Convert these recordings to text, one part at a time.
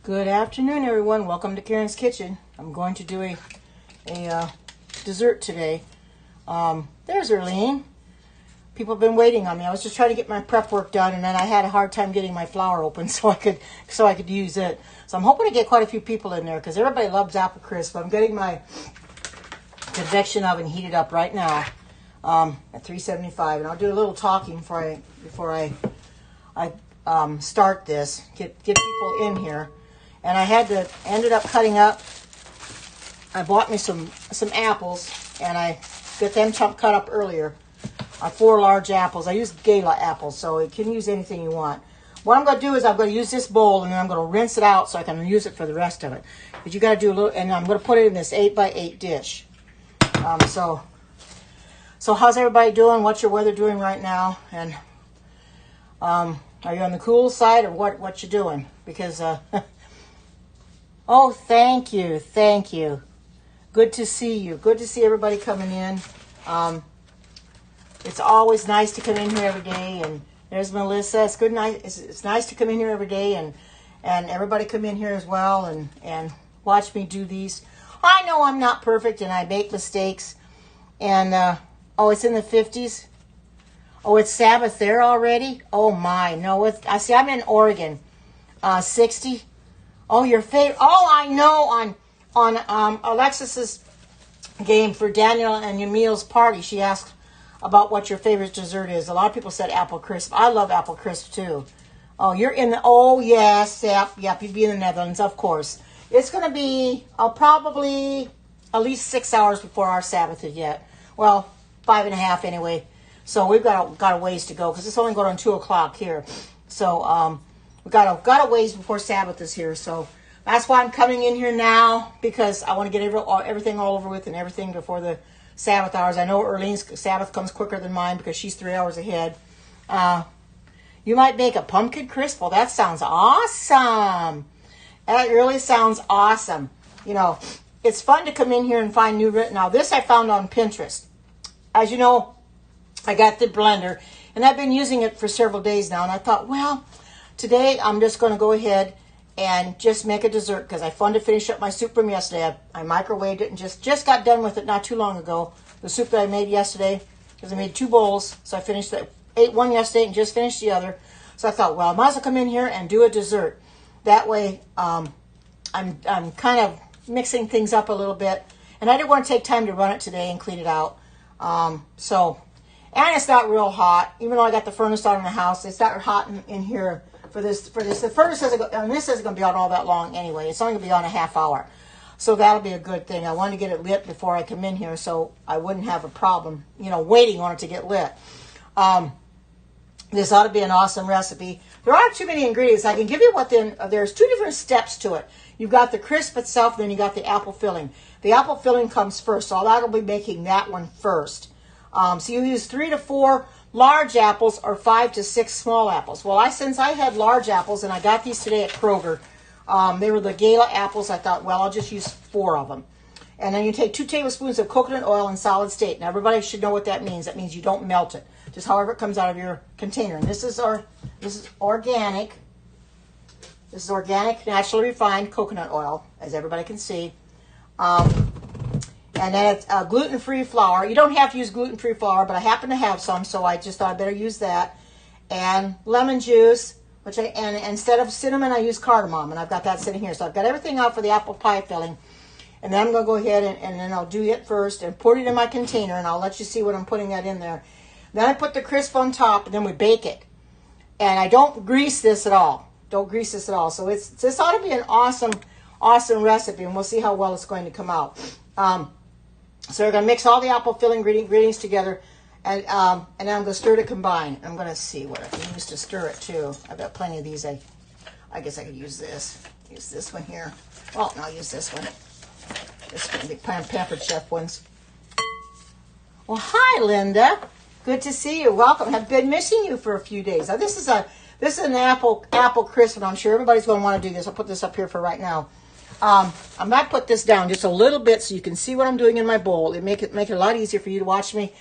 Good afternoon, everyone. Welcome to Karen's Kitchen. I'm going to do a dessert today. There's Erlene. People have been waiting on me. I was just trying to get my prep work done, and then I had a hard time getting my flour open so I could use it. So I'm hoping to get quite a few people in there because everybody loves apple crisp. I'm getting my convection oven heated up right now at 375, and I'll do a little talking before I start this. Get people in here. And I ended up cutting up. I bought me some apples, and I got them cut up earlier. 4 large apples. I use gala apples, so you can use anything you want. What I'm going to do is I'm going to use this bowl, and then I'm going to rinse it out so I can use it for the rest of it. But you got to do a little, and I'm going to put it in this 8x8 dish. So how's everybody doing? What's your weather doing right now? And are you on the cool side, or what you doing? Because oh, thank you. Good to see you. Good to see everybody coming in. It's always nice to come in here every day. And there's Melissa. It's nice to come in here every day, and everybody come in here as well and watch me do these. I know I'm not perfect, and I make mistakes. And oh, it's in the 50s. Oh, it's Sabbath there already. Oh my, no! I see. I'm in Oregon. 60. Oh, your favorite. Oh, I know. On Alexis's game for Daniel and Yamil's party, she asked about what your favorite dessert is. A lot of people said apple crisp. I love apple crisp too. Oh, you're in the. Oh, yes, yep. You'd be in the Netherlands, of course. It's gonna be probably at least 6 hours before our Sabbath is yet. Well, 5.5 anyway. So we've got a ways to go because it's only going on 2 o'clock here. So we got a ways before Sabbath is here. So that's why I'm coming in here now, because I want to get everything all over with and everything before the Sabbath hours. I know Erlene's Sabbath comes quicker than mine because she's 3 hours ahead. You might make a pumpkin crisp. Well, that sounds awesome. That really sounds awesome. You know, it's fun to come in here and find new. Now, this I found on Pinterest. As you know, I got the blender, and I've been using it for several days now. And I thought, well, today I'm just going to go ahead and just make a dessert because I wanted to finish up my soup from yesterday. I microwaved it and just got done with it not too long ago. The soup that I made yesterday, because I made 2 bowls. So I ate one yesterday and just finished the other. So I thought, well, I might as well come in here and do a dessert. That way I'm kind of mixing things up a little bit. And I didn't want to take time to run it today and clean it out. And it's not real hot, even though I got the furnace on in the house. It's not hot in here for this. The furnace this isn't going to be on all that long anyway. It's only going to be on a half hour. So that'll be a good thing. I wanted to get it lit before I come in here so I wouldn't have a problem, waiting on it to get lit. This ought to be an awesome recipe. There aren't too many ingredients. I can give you there's 2 different steps to it. You've got the crisp itself, then you got the apple filling. The apple filling comes first, so I'll be making that one first. So you use 3 to 4 large apples or 5 to 6 small apples. Well, since I had large apples, and I got these today at Kroger, they were the gala apples. I thought, well, I'll just use 4 of them. And then you take 2 tablespoons of coconut oil in solid state. Now, everybody should know what that means. That means you don't melt it, just however it comes out of your container. And this is organic. This is organic, naturally refined coconut oil, as everybody can see. And then it's gluten-free flour. You don't have to use gluten-free flour, but I happen to have some, so I just thought I better use that. And lemon juice, and instead of cinnamon, I use cardamom, and I've got that sitting here. So I've got everything out for the apple pie filling. And then I'm going to go ahead and then I'll do it first and put it in my container, and I'll let you see what I'm putting that in there. Then I put the crisp on top, and then we bake it. And I don't grease this at all. Don't grease this at all. So this ought to be an awesome recipe, and we'll see how well it's going to come out. So we're going to mix all the apple filling ingredients together, and then I'm going to stir to combine. I'm going to see what I can use to stir it too. I've got plenty of these. I guess I could use this. Use this one here. Well, no, I'll use this one. This one, the Pampered Chef ones. Well, hi, Linda. Good to see you. Welcome. I've been missing you for a few days. Now, this is an apple crisp, and I'm sure everybody's going to want to do this. I'll put this up here for right now. I might put this down just a little bit so you can see what I'm doing in my bowl. It make it a lot easier for you to watch me.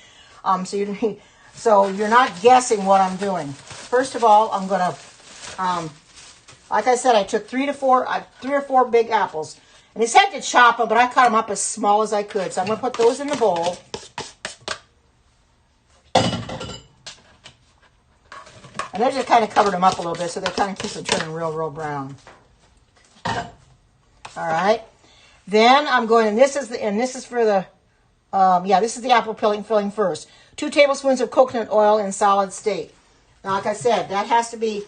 So you're not guessing what I'm doing. First of all, I'm gonna Like I said, I took three or four big apples. And he said to chop them, but I cut them up as small as I could. So I'm going to put those in the bowl. And I just kind of covered them up a little bit so they kind of keep them turning real brown. All right. Then I'm going, and this is for the, this is the apple filling first. 2 tablespoons of coconut oil in solid state. Now, like I said, that has to be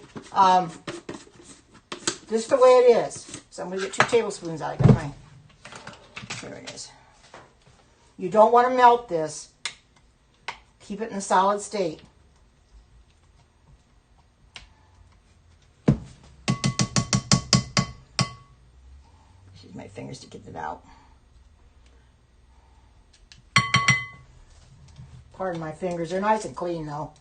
just the way it is. So I'm going to get 2 tablespoons out. I got my, here it is. You don't want to melt this. Keep it in a solid state. Use my fingers to get it out. Pardon my fingers. They're nice and clean, though.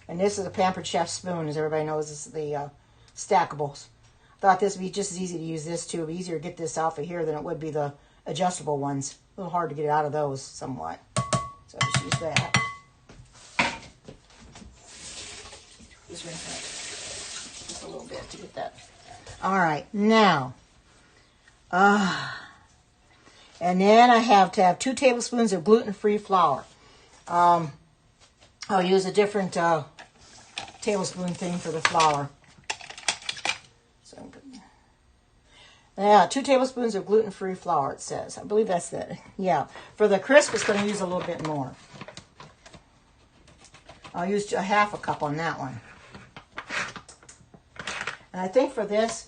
And this is a Pampered Chef spoon, as everybody knows. This is the stackables. Thought this would be just as easy to use this, too. It'd be easier to get this off of here than it would be the adjustable ones. A little hard to get it out of those, somewhat. So I'll just use that. Just rinse that just a little bit to get that. All right, now. And then I have to have 2 tablespoons of gluten-free flour. I'll use a different tablespoon thing for the flour. So I'm gonna, yeah, 2 tablespoons of gluten-free flour, it says. I believe that's it. Yeah. For the crisp, it's going to use a little bit more. I'll use a half a cup on that one. And I think for this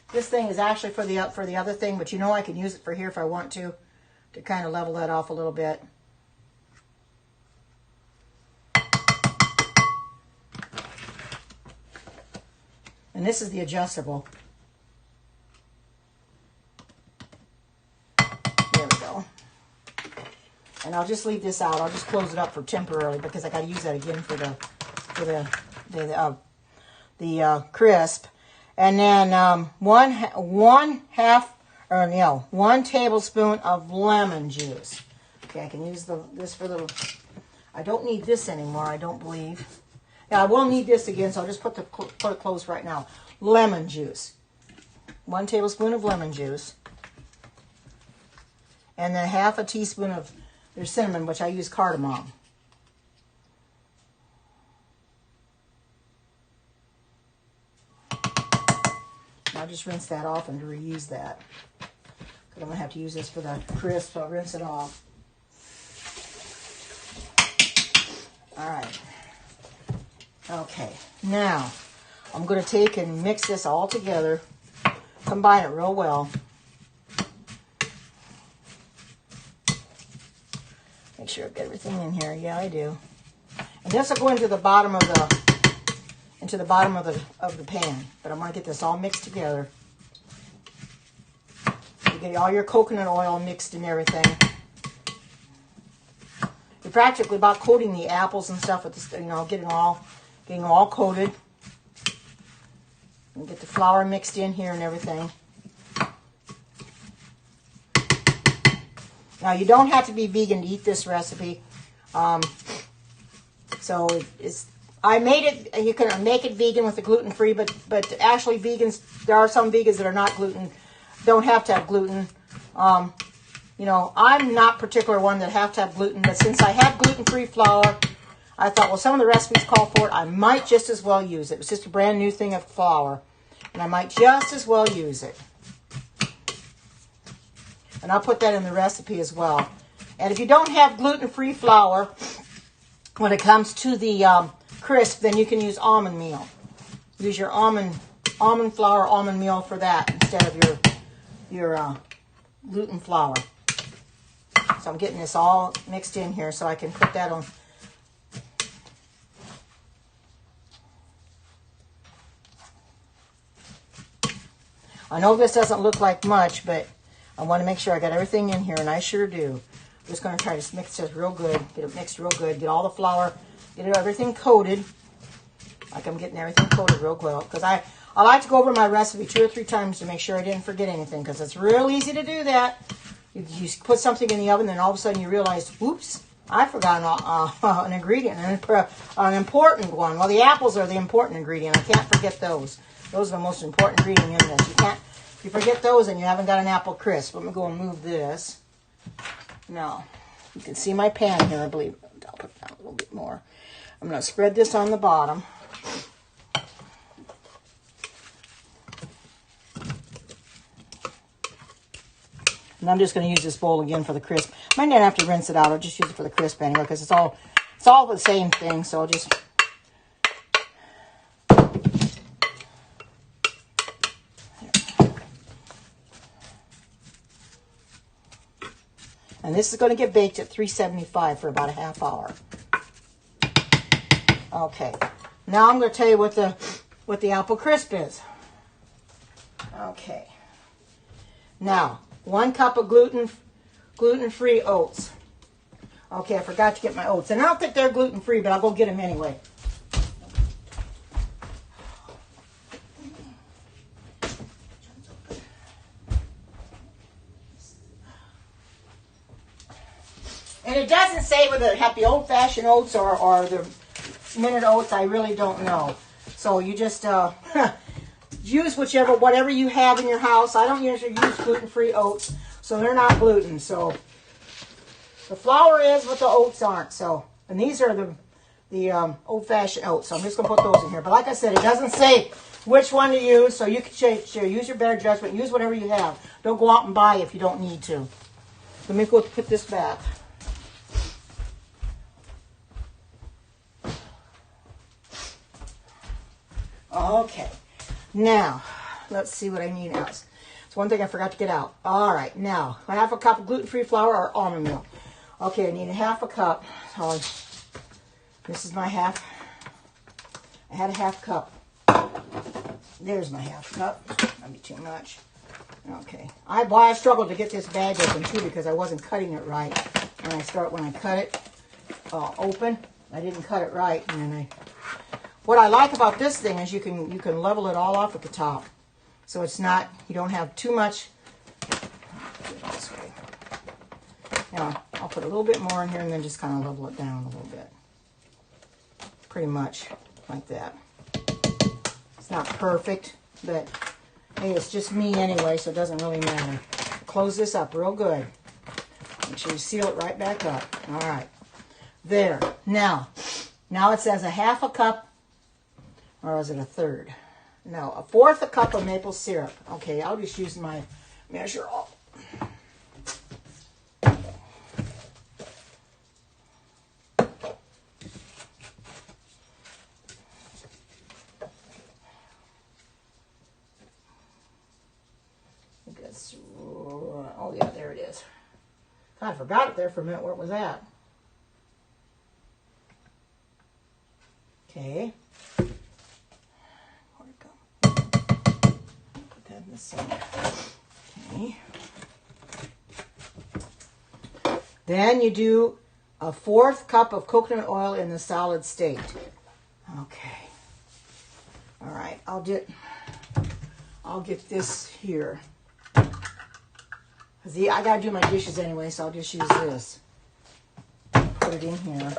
thing is actually for the other thing, but you know I can use it for here if I want to kind of level that off a little bit. And this is the adjustable. There we go. And I'll just leave this out. I'll just close it up for temporarily because I got to use that again for the crisp. And then 1 tablespoon of lemon juice. Okay, I can use this for the. I don't need this anymore. I don't believe. Yeah, I will need this again, so I'll just put it close right now. Lemon juice. 1 tablespoon of lemon juice. And then half a teaspoon of there's cinnamon, which I use cardamom. I'll just rinse that off and reuse that. Because I'm going to have to use this for the crisp, so I'll rinse it off. All right. Okay, now I'm going to take and mix this all together, combine it real well. Make sure I've got everything in here. Yeah, I do. And this will go into the bottom of the pan. But I'm going to get this all mixed together. You get all your coconut oil mixed and everything. You're practically about coating the apples and stuff with this, getting them all coated. And get the flour mixed in here and everything. Now, you don't have to be vegan to eat this recipe. So I made it, and you can make it vegan with the gluten-free, but actually vegans, there are some vegans that are not don't have to have gluten. I'm not particular one that have to have gluten, but since I have gluten-free flour, I thought, well, some of the recipes call for it. I might just as well use it. It was just a brand new thing of flour, and I might just as well use it. And I'll put that in the recipe as well. And if you don't have gluten-free flour, when it comes to the crisp, then you can use almond meal. Use your almond flour, almond meal for that instead of your gluten flour. So I'm getting this all mixed in here so I can put that on. I know this doesn't look like much, but I want to make sure I got everything in here, and I sure do. I'm just going to try to mix this real good, get it mixed real good, get all the flour, get everything coated, like I'm getting everything coated real well, because I like to go over my recipe 2 or 3 times to make sure I didn't forget anything, because it's real easy to do that. You put something in the oven, then all of a sudden you realize, oops, I forgot an ingredient, an important one. Well, the apples are the important ingredient. I can't forget those. Those are the most important ingredient in this. If you forget those, and you haven't got an apple crisp. Let me go and move this. Now, you can see my pan here, I believe. I'll put down a little bit more. I'm going to spread this on the bottom. And I'm just going to use this bowl again for the crisp. I might not have to rinse it out. I'll just use it for the crisp anyway, because it's all the same thing. So I'll just... And this is going to get baked at 375 for about a half hour. Okay. Now I'm going to tell you what the apple crisp is. Okay. Now, 1 cup of gluten-free oats. Okay, I forgot to get my oats. And I don't think they're gluten-free, but I'll go get them anyway. And it doesn't say whether it have the old-fashioned oats or the minute oats. I really don't know. So you just use whatever you have in your house. I don't usually use gluten-free oats, so they're not gluten. So the flour is, but the oats aren't. So, and these are the old-fashioned oats. So I'm just gonna put those in here. But like I said, it doesn't say which one to use. So you can use your better judgment. Use whatever you have. Don't go out and buy if you don't need to. Let me go put this back. Okay, now, let's see what I need now. It's one thing I forgot to get out. All right, now, 1/2 cup of gluten-free flour or almond milk. Okay, I need 1/2 cup. So this is my half. I had a 1/2 cup. There's my 1/2 cup. That'd be too much. Okay, I struggled to get this bag open too because I wasn't cutting it right. When I cut it open, I didn't cut it right, and then what I like about this thing is you can level it all off at the top. So it's not, you don't have too much. This way. Now, I'll put a little bit more in here and then just kind of level it down a little bit. Pretty much like that. It's not perfect, but hey, it's just me anyway, so it doesn't really matter. Close this up real good. Make sure you seal it right back up. All right. There. Now it says 1/2 cup. Or is it 1/3? No, 1/4 cup of maple syrup. Okay, I'll just use my measure. Oh yeah, there it is. I forgot it there for a minute where it was at. Okay. Okay. Then you do 1/4 cup of coconut oil in the solid state. Okay. All right. I'll get this here. I gotta do my dishes anyway, so I'll just use this. Put it in here.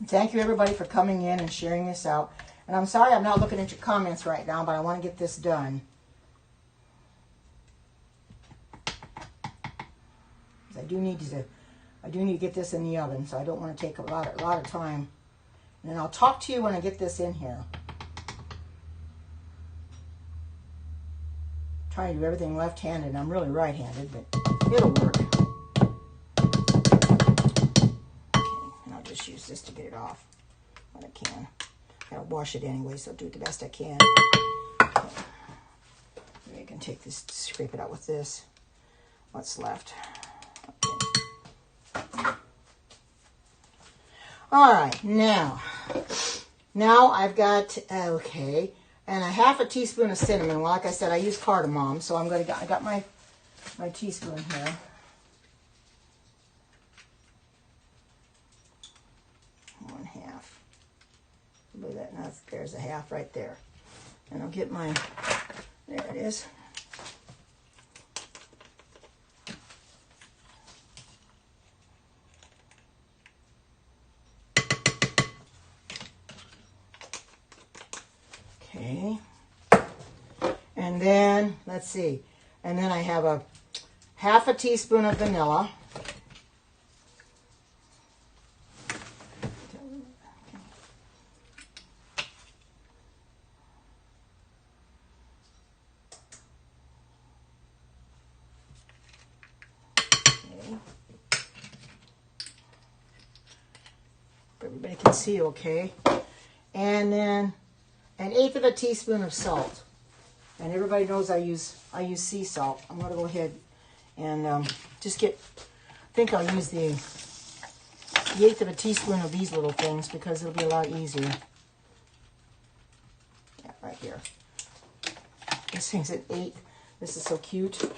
Thank you, everybody, for coming in and sharing this out. And I'm sorry I'm not looking at your comments right now, but I want to get this done. I do need to get this in the oven, so I don't want to take a lot of time. And then I'll talk to you when I get this in here. I'm trying to do everything left-handed, and I'm really right-handed, but it'll work. Just use this to get it off when I can. I gotta wash it anyway, so I'll do it the best I can. Okay. Maybe I can take this, scrape it out with this. What's left? Okay. All right, now I've got and 1/2 teaspoon of cinnamon. Well, like I said, I use cardamom, so I got my teaspoon here. 1/2. there's a half right there. And I'll get my, there it is. Okay. And then, let's see. And then I have a half a teaspoon of vanilla. Everybody can see okay. And then an eighth of a teaspoon of salt. And everybody knows I use sea salt. I'm going to go ahead and just get, I think I'll use the eighth of a teaspoon of these little things because it'll be a lot easier. Yeah, right here. This thing's an eighth. This is so cute. You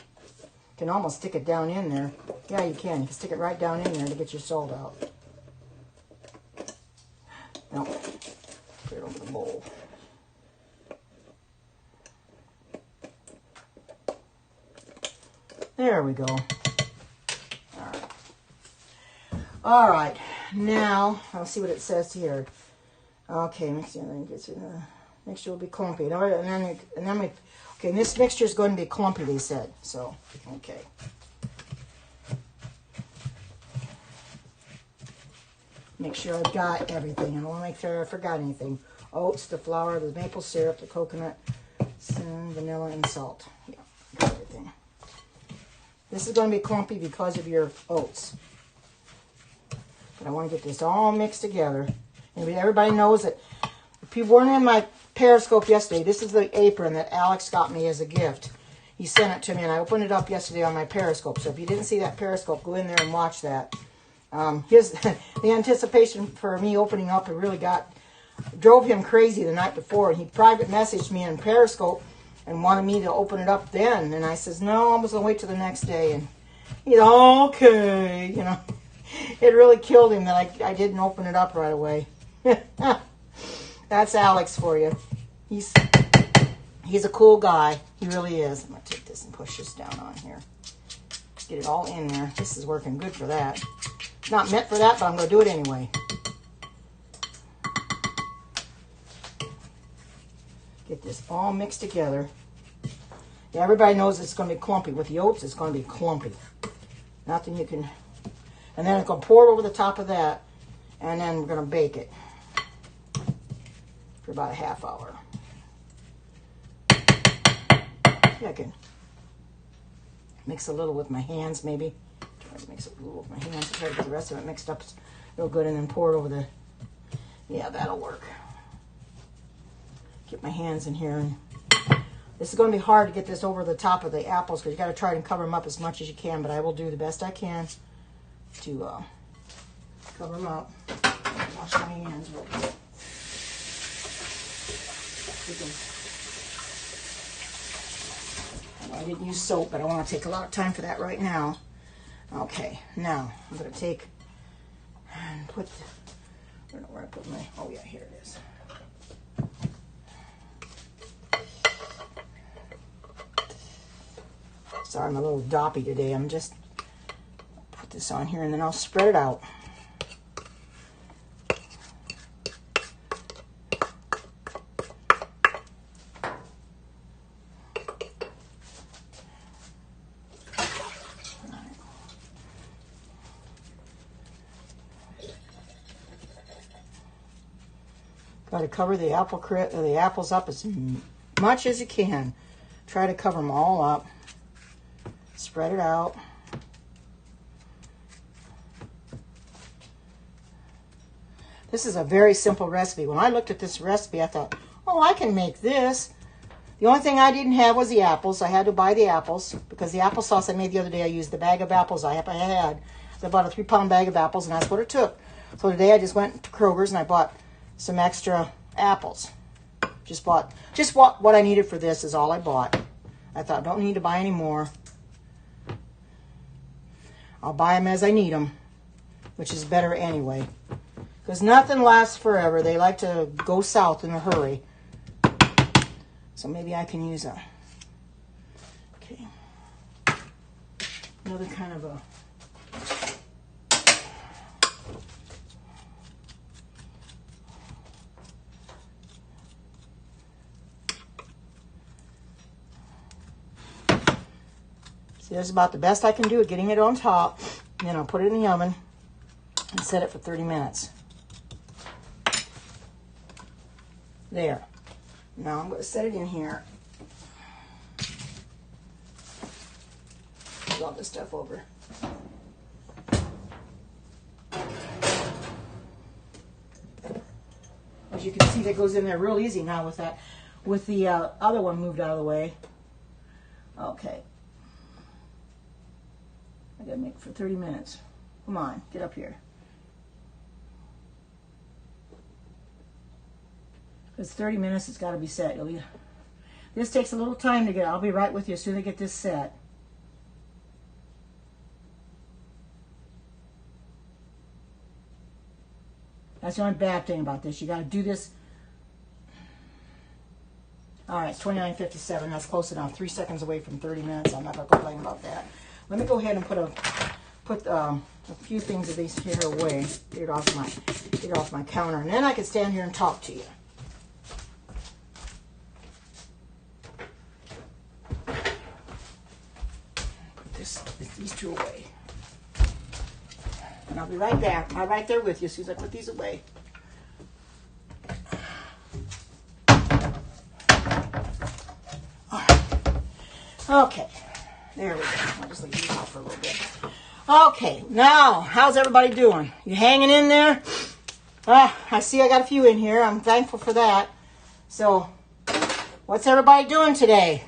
can almost stick it down in there. Yeah, you can. You can stick it right down in there to get your salt out. No, put it over the bowl. There we go. All right. All right. Now, I'll see what it says here. Okay, mixture will be clumpy. And then okay, this mixture is going to be clumpy, they said. So, okay. Make sure I've got everything. I don't want to make sure I forgot anything. Oats, the flour, the maple syrup, the coconut, vanilla, and salt. Yeah, got everything. This is going to be clumpy because of your oats. But I want to get this all mixed together. And everybody knows that if you weren't in my Periscope yesterday, this is the apron that Alex got me as a gift. He sent it to me, and I opened it up yesterday on my Periscope. So if you didn't see that Periscope, go in there and watch that. The anticipation for me opening up, it really drove him crazy the night before. And he private messaged me in Periscope and wanted me to open it up then. And I says, no, I'm just going to wait till the next day. And he's okay, you know. It really killed him that I didn't open it up right away. That's Alex for you. He's a cool guy. He really is. I'm going to take this and push this down on here. Get it all in there. This is working good for that. Not meant for that, but I'm going to do it anyway. Get this all mixed together. Yeah, everybody knows it's going to be clumpy. With the oats, it's going to be clumpy. Nothing you can... And then it's going to pour it over the top of that. And then we're going to bake it for about a half hour. Yeah, I can mix a little with my hands, maybe. Try to mix it a little with my hands. Try to get the rest of it mixed up real good, and then pour it over the... Yeah, that'll work. Get my hands in here. And this is going to be hard to get this over the top of the apples because you got to try and cover them up as much as you can, but I will do the best I can to cover them up. Wash my hands real quick. I didn't use soap, but I want to take a lot of time for that right now. Okay, now I'm going to take and put, I don't know where I put my, oh yeah, here it is. Sorry, I'm a little doppy today. I'm just, put this on here and then I'll spread it out. Got to cover the apples up as much as you can. Try to cover them all up. Spread it out. This is a very simple recipe. When I looked at this recipe, I thought, oh, I can make this. The only thing I didn't have was the apples. I had to buy the apples because the applesauce I made the other day, I used the bag of apples I had. I bought a 3-pound bag of apples, and that's what it took. So today I just went to Kroger's and I bought some extra apples. Just what I needed for this is all I bought. I thought, don't need to buy any more. I'll buy them as I need them, which is better anyway. because nothing lasts forever. They like to go south in a hurry. So maybe I can use another kind of a... See, that's about the best I can do at getting it on top. Then I'll put it in the oven and set it for 30 minutes. There. Now I'm going to set it in here. Move all this stuff over. As you can see, that goes in there real easy now with that, with the other one moved out of the way. Okay. I gotta make it for 30 minutes. Come on, get up here. It's 30 minutes, it's gotta be set. This takes a little time to get. I'll be right with you as soon as I get this set. That's the only bad thing about this. You gotta do this. All right, it's 29:57. That's close enough. 3 seconds away from 30 minutes. I'm not gonna complain about that. Let me go ahead and put a few things of these here away. Get it off my counter, and then I can stand here and talk to you. Put these two away, and I'll be right back. I'm right there with you as soon as I put these away. All right. Okay. There we go. I'll just leave these out for a little bit. Okay, now, how's everybody doing? You hanging in there? I see I got a few in here. I'm thankful for that. So, what's everybody doing today?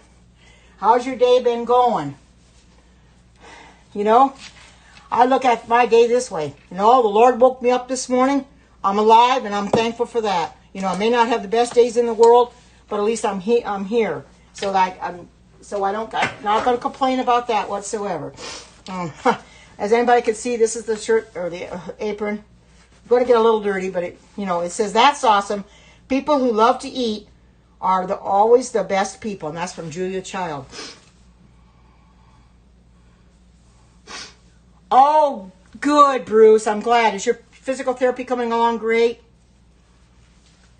How's your day been going? You know, I look at my day this way. You know, the Lord woke me up this morning. I'm alive, and I'm thankful for that. You know, I may not have the best days in the world, but at least I'm here. So, I'm not going to complain about that whatsoever. As anybody can see, this is the shirt or the apron. I'm going to get a little dirty, but it says, "That's awesome. People who love to eat are always the best people." And that's from Julia Child. Oh, good, Bruce. I'm glad. Is your physical therapy coming along great?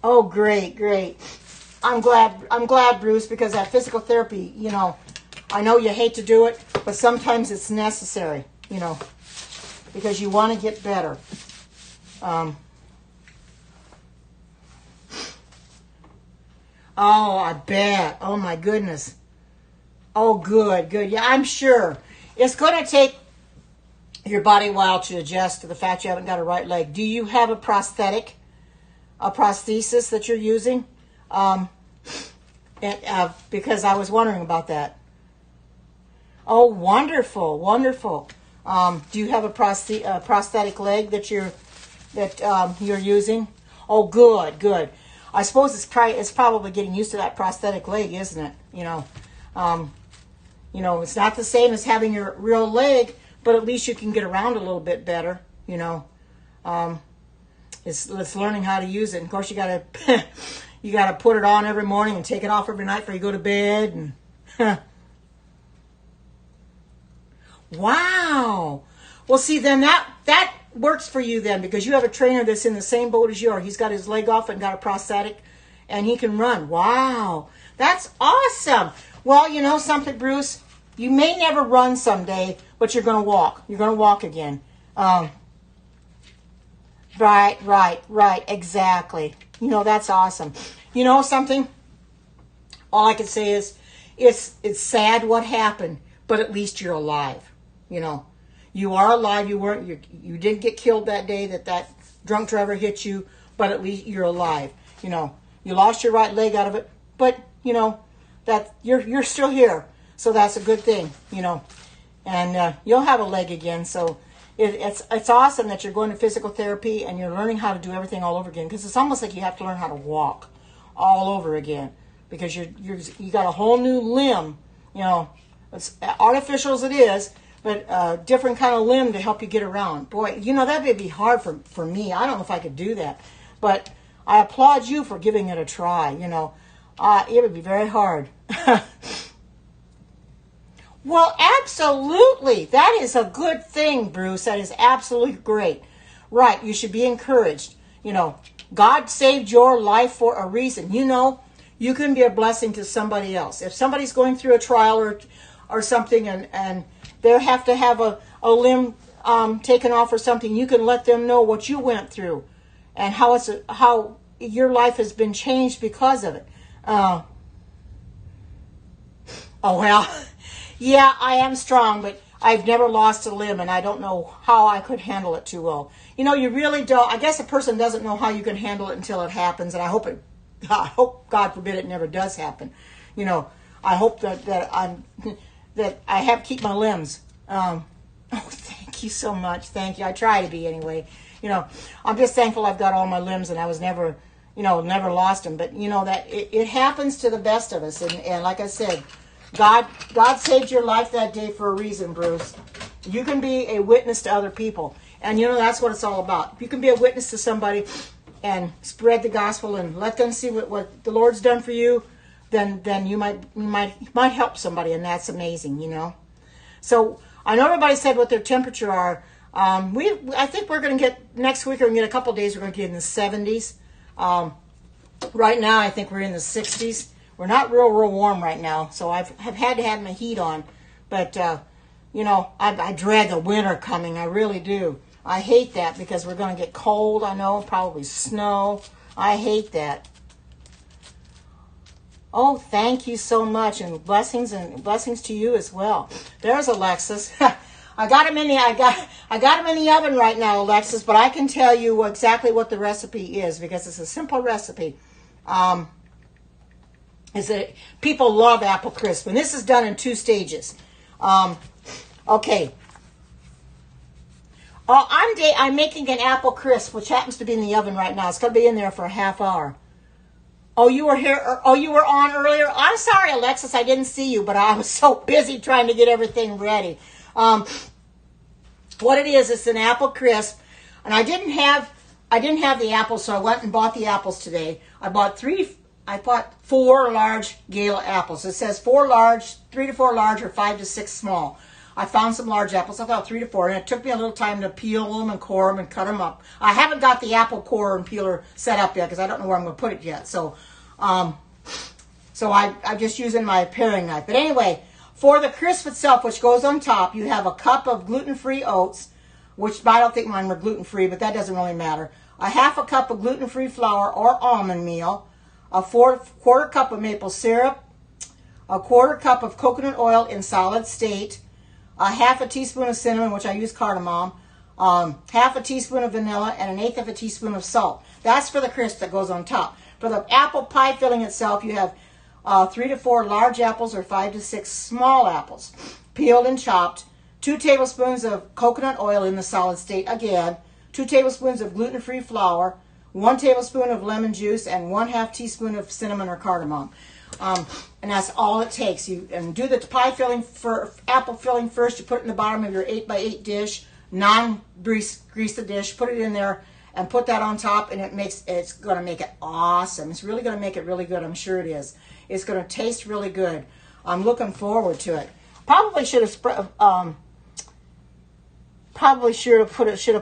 Oh, great. I'm glad, Bruce, because that physical therapy, I know you hate to do it, but sometimes it's necessary, because you want to get better. Oh, I bet. Oh, my goodness. Oh, good. Yeah, I'm sure. It's going to take your body a while to adjust to the fact you haven't got a right leg. Do you have a prosthesis that you're using? Because I was wondering about that. Oh, wonderful. Do you have a prosthetic leg that you're using? Oh, good. I suppose it's probably getting used to that prosthetic leg, isn't it? It's not the same as having your real leg, but at least you can get around a little bit better. It's learning how to use it. And of course, you gotta put it on every morning and take it off every night before you go to bed. And wow. Well, see, then that works for you then, because you have a trainer that's in the same boat as you are. He's got his leg off and got a prosthetic, and he can run. Wow. That's awesome. Well, you know something, Bruce? You may never run someday, but you're going to walk. You're going to walk again. Right. Exactly. That's awesome. You know something? All I can say is it's sad what happened, but at least you're alive. You are alive. You didn't get killed that day that drunk driver hit you, but at least you're alive. You lost your right leg out of it, but that you're still here. So that's a good thing, and you'll have a leg again. So it's awesome that you're going to physical therapy and you're learning how to do everything all over again, because it's almost like you have to learn how to walk all over again, because you got a whole new limb. It's artificial as it is, but different kind of limb to help you get around. Boy, you know, that would be hard for me. I don't know if I could do that. But I applaud you for giving it a try, you know. It would be very hard. Well, absolutely. That is a good thing, Bruce. That is absolutely great. Right, you should be encouraged. You know, God saved your life for a reason. You know, you can be a blessing to somebody else. If somebody's going through a trial or something and they have to have a limb taken off or something, you can let them know what you went through and how your life has been changed because of it. Oh, well, yeah, I am strong, but I've never lost a limb, and I don't know how I could handle it too well. You know, you really don't. I guess a person doesn't know how you can handle it until it happens, and I hope, God forbid, it never does happen. You know, I hope that I have keep my limbs. Oh, thank you so much. Thank you. I try to be anyway. You know, I'm just thankful I've got all my limbs, and I was never lost them. But you know that it happens to the best of us, and like I said, God saved your life that day for a reason, Bruce. You can be a witness to other people. And, you know, that's what it's all about. If you can be a witness to somebody and spread the gospel and let them see what the Lord's done for you, then you might help somebody, and that's amazing, you know. So I know everybody said what their temperature are. I think we're going to get, next week, we're going to get a couple of days, we're going to get in the 70s. Right now, I think we're in the 60s. We're not real warm right now, so I've had to have my heat on. But, you know, I dread the winter coming. I really do. I hate that because we're going to get cold, I know, probably snow. I hate that. Oh, thank you so much, and blessings to you as well. There's Alexis. I got him in the oven right now, Alexis, but I can tell you exactly what the recipe is because it's a simple recipe. Is that people love apple crisp, and this is done in 2 stages. Okay. I'm making an apple crisp, which happens to be in the oven right now. It's going to be in there for a half hour. Oh, you were here. Oh, you were on earlier. I'm sorry, Alexis, I didn't see you, but I was so busy trying to get everything ready. What it is, it's an apple crisp, and I didn't have the apples, so I went and bought the apples today. I bought 4 large Gala apples. It says 3 to 4 large, or 5 to 6 small. I found some large apples. I thought 3 to 4, and it took me a little time to peel them and core them and cut them up. I haven't got the apple core and peeler set up yet because I don't know where I'm going to put it yet. So, I'm just using my paring knife. But anyway, for the crisp itself, which goes on top, you have a cup of gluten-free oats, which I don't think mine were gluten-free, but that doesn't really matter. A half a cup of gluten-free flour or almond meal, a quarter cup of maple syrup, a quarter cup of coconut oil in solid state, a half a teaspoon of cinnamon, which I use cardamom, half a teaspoon of vanilla, and 1/8 of a teaspoon of salt. That's for the crisp that goes on top. For the apple pie filling itself, you have 3 to 4 large apples or 5 to 6 small apples, peeled and chopped, 2 tablespoons of coconut oil in the solid state again, 2 tablespoons of gluten-free flour, 1 tablespoon of lemon juice, and 1/2 teaspoon of cinnamon or cardamom. And that's all it takes. You do the pie filling for apple filling first. You put it in the bottom of your 8x8 dish, non-grease the dish. Put it in there and put that on top, and it's going to make it awesome. It's really going to make it really good. I'm sure it is. It's going to taste really good. I'm looking forward to it. Probably should have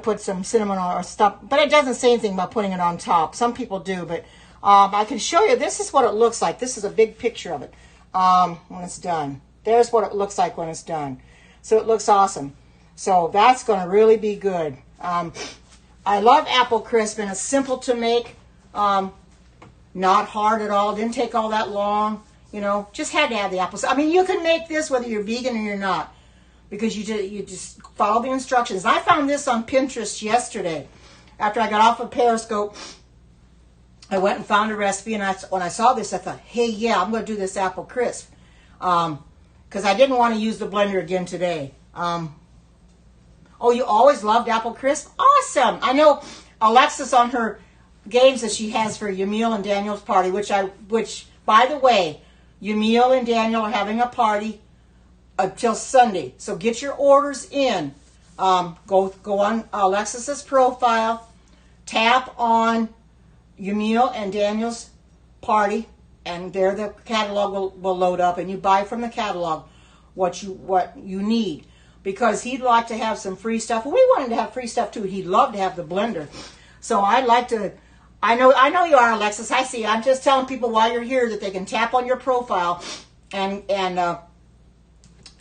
put some cinnamon or stuff, but it doesn't say anything about putting it on top. Some people do, but I can show you. This is what it looks like. This is a big picture of it when it's done. There's what it looks like when it's done. So it looks awesome. So that's going to really be good. I love apple crisp, and it's simple to make. Not hard at all. Didn't take all that long. You know, just had to have the apples. I mean, you can make this whether you're vegan or you're not, because you just follow the instructions. I found this on Pinterest yesterday. After I got off of Periscope, I went and found a recipe, and when I saw this, I thought, hey, yeah, I'm going to do this apple crisp. Because I didn't want to use the blender again today. Oh, you always loved apple crisp? Awesome! I know Alexis on her games that she has for Yamil and Daniel's party, which by the way, Yamil and Daniel are having a party until Sunday. So get your orders in. Go on Alexis's profile, tap on Yamil and Daniel's party, and there the catalog will load up, and you buy from the catalog what you need, because he'd like to have some free stuff. Well, we wanted to have free stuff too. He'd love to have the blender. So I'd like to. I know you are, Alexis. I see. I'm just telling people while you're here that they can tap on your profile and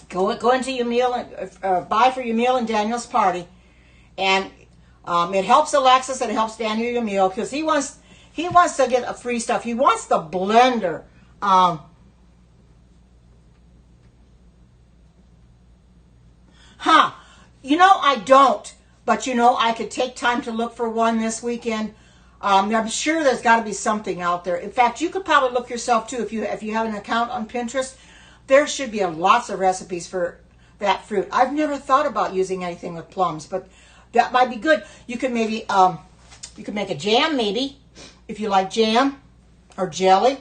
go into Yamil, buy for Yamil and Daniel's party, and it helps Alexis and it helps Daniel Yamil, because he wants to get a free stuff. He wants the blender. You know, I don't, but you know, I could take time to look for one this weekend. I'm sure there's got to be something out there. In fact, you could probably look yourself too if you have an account on Pinterest. There should be lots of recipes for that fruit. I've never thought about using anything with plums, but that might be good. You could maybe you could make a jam, maybe, if you like jam or jelly.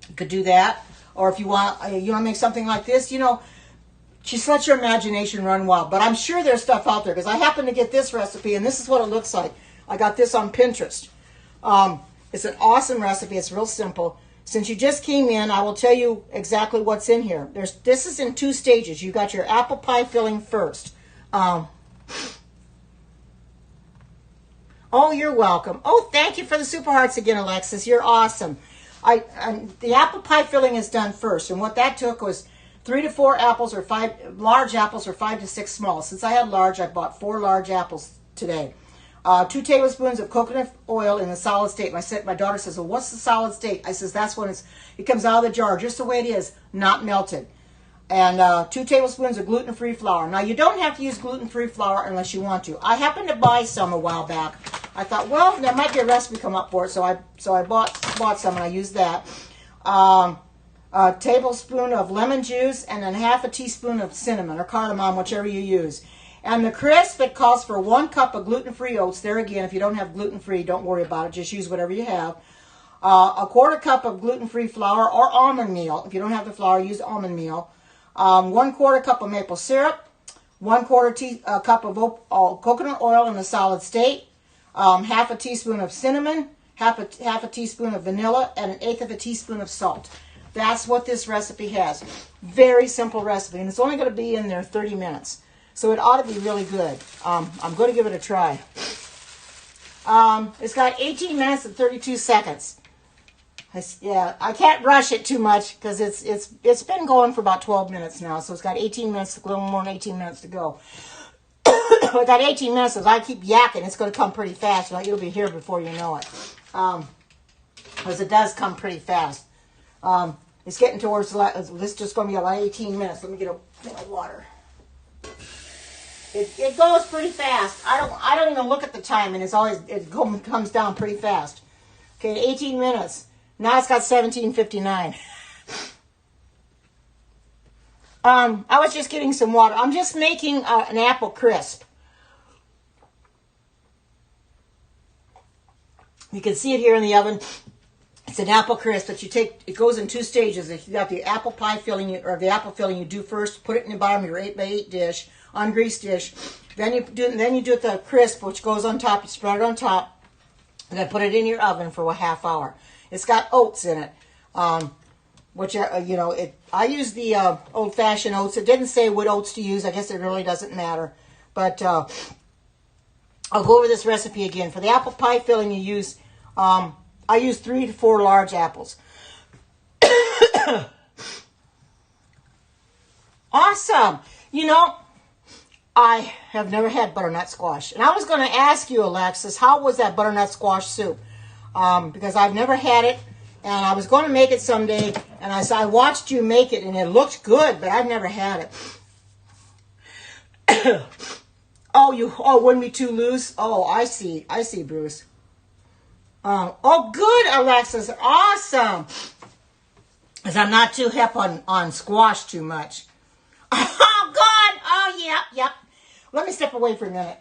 You could do that. Or if you want to make something like this, you know, just let your imagination run wild. But I'm sure there's stuff out there, because I happen to get this recipe, and this is what it looks like. I got this on Pinterest. It's an awesome recipe. It's real simple. Since you just came in, I will tell you exactly what's in here. This is in 2 stages. You got your apple pie filling first. Oh, you're welcome. Oh, thank you for the super hearts again, Alexis. You're awesome. The apple pie filling is done first, and what that took was 3 to 4 apples, or 5 large apples, or 5 to 6 small. Since I had large, I bought 4 large apples today. 2 tablespoons of coconut oil in the solid state. My daughter says, well, what's the solid state? I says, that's when it comes out of the jar, just the way it is, not melted. And 2 tablespoons of gluten-free flour. Now, you don't have to use gluten-free flour unless you want to. I happened to buy some a while back. I thought, well, there might be a recipe come up for it, so I bought some, and I used that. A tablespoon of lemon juice, and then half a teaspoon of cinnamon or cardamom, whichever you use. And the crisp, it calls for 1 cup of gluten-free oats. There again, if you don't have gluten-free, don't worry about it. Just use whatever you have. A 1/4 cup of gluten-free flour or almond meal. If you don't have the flour, use almond meal. 1/4 cup of maple syrup. 1/4 cup of coconut oil in the solid state. Half a teaspoon of cinnamon. Half a teaspoon of vanilla. And 1/8 of a teaspoon of salt. That's what this recipe has. Very simple recipe. And it's only going to be in there 30 minutes. So it ought to be really good. I'm going to give it a try. It's got 18 minutes and 32 seconds. I can't rush it too much, because it's been going for about 12 minutes now. So it's got 18 minutes, a little more than 18 minutes to go. But that 18 minutes, as I keep yakking, it's going to come pretty fast. It'll be here before you know it. Because it does come pretty fast. It's getting towards, this is just going to be about 18 minutes. Let me get a thing of water. It goes pretty fast. I don't even look at the time, and it comes down pretty fast. Okay, 18 minutes. Now it's got 17:59. I was just getting some water. I'm just making an apple crisp. You can see it here in the oven. It's an apple crisp that it goes in 2 stages. If you got the apple pie filling, or the apple filling, you do first, put it in the bottom of your 8x8 dish, ungreased dish. Then you do the crisp, which goes on top. You spread it on top, and then put it in your oven for a half hour. It's got oats in it, which I use the old-fashioned oats. It didn't say what oats to use. I guess it really doesn't matter. But I'll go over this recipe again. For the apple pie filling, you use I use 3 to 4 large apples. Awesome. You know, I have never had butternut squash. And I was going to ask you, Alexis, how was that butternut squash soup? Because I've never had it, and I was going to make it someday, and I watched you make it, and it looked good, but I've never had it. Wouldn't be too loose? Oh, I see, Bruce. Oh, good, Alexis. Awesome. Because I'm not too hip on squash too much. Oh, God. Oh, yep. Let me step away for a minute.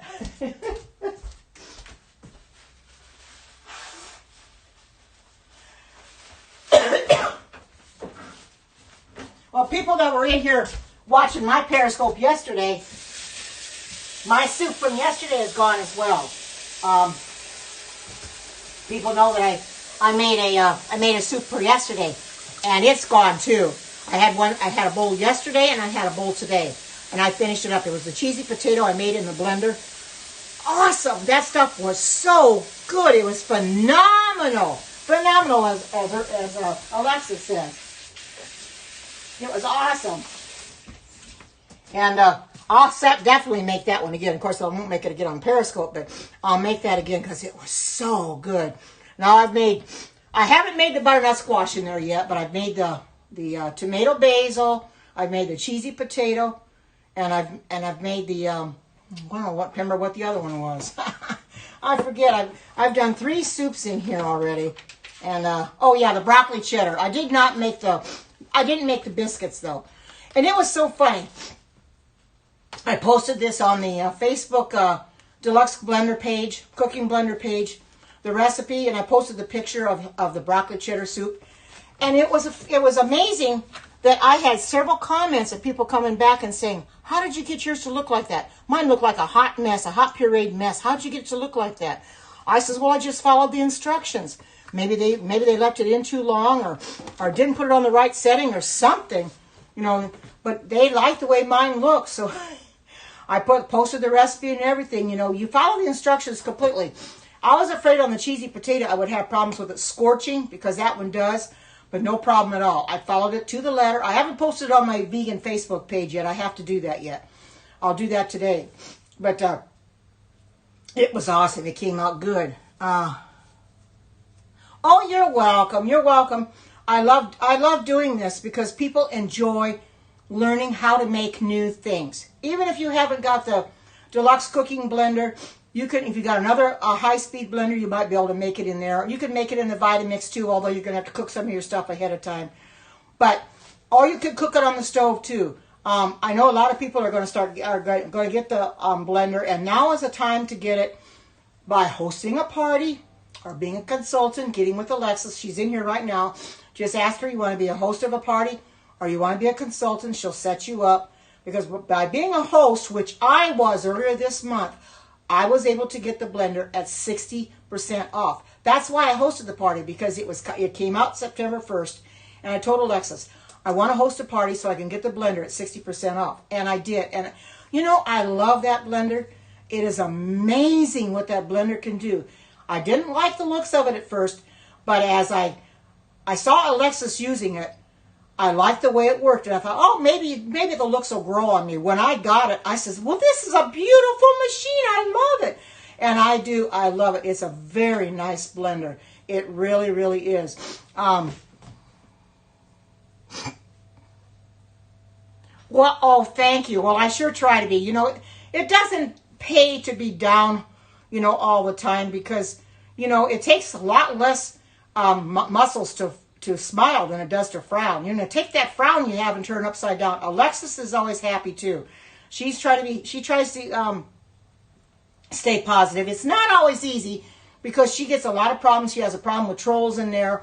Well, people that were in here watching my Periscope yesterday, my soup from yesterday is gone as well. People know that I made a soup for yesterday, and it's gone too. I had a bowl yesterday, and I had a bowl today, and I finished it up. It was the cheesy potato I made in the blender. Awesome! That stuff was so good. It was phenomenal, phenomenal as Alexa says. It was awesome, and I'll definitely make that one again. Of course, I won't make it again on Periscope, but I'll make that again because it was so good. Now I haven't made the butternut squash in there yet, but I've made the tomato basil. I've made the cheesy potato, and I've made the I don't know remember what the other one was. I forget. I've done 3 soups in here already, and oh yeah, the broccoli cheddar. I didn't make the biscuits though, and it was so funny. I posted this on the Facebook Deluxe Blender page, Cooking Blender page, the recipe, and I posted the picture of the broccoli cheddar soup. And it was amazing that I had several comments of people coming back and saying, "How did you get yours to look like that? Mine looked like a hot mess, a hot pureed mess. How did you get it to look like that?" I says, "Well, I just followed the instructions. Maybe they left it in too long or didn't put it on the right setting or something, you know. But they liked the way mine looks, so." I posted the recipe and everything. You know, you follow the instructions completely. I was afraid on the cheesy potato I would have problems with it scorching, because that one does, but no problem at all. I followed it to the letter. I haven't posted it on my vegan Facebook page yet. I have to do that yet. I'll do that today. But it was awesome. It came out good. Oh, you're welcome. You're welcome. I love doing this because people enjoy learning how to make new things. Even if you haven't got the Deluxe Cooking Blender, you can, if you got another high-speed blender, you might be able to make it in there. You can make it in the Vitamix too, although you're going to have to cook some of your stuff ahead of time. Or you could cook it on the stove too. I know a lot of people are going to get the blender, and now is the time to get it by hosting a party or being a consultant, getting with Alexis. She's in here right now. Just ask her, you want to be a host of a party or you want to be a consultant? She'll set you up. Because by being a host, which I was earlier this month, I was able to get the blender at 60% off. That's why I hosted the party, because it came out September 1st, and I told Alexis, I want to host a party so I can get the blender at 60% off. And I did. And, you know, I love that blender. It is amazing what that blender can do. I didn't like the looks of it at first, but as I saw Alexis using it, I liked the way it worked, and I thought, oh, maybe the looks will grow on me. When I got it, I says, well, this is a beautiful machine. I love it. And I do. I love it. It's a very nice blender. It really, really is. Well, oh, thank you. Well, I sure try to be. You know, it doesn't pay to be down, you know, all the time, because, you know, it takes a lot less muscles to smile than it does to frown. You know, take that frown you have and turn it upside down. Alexis is always happy too. She tries to stay positive. It's not always easy because she gets a lot of problems. She has a problem with trolls in there.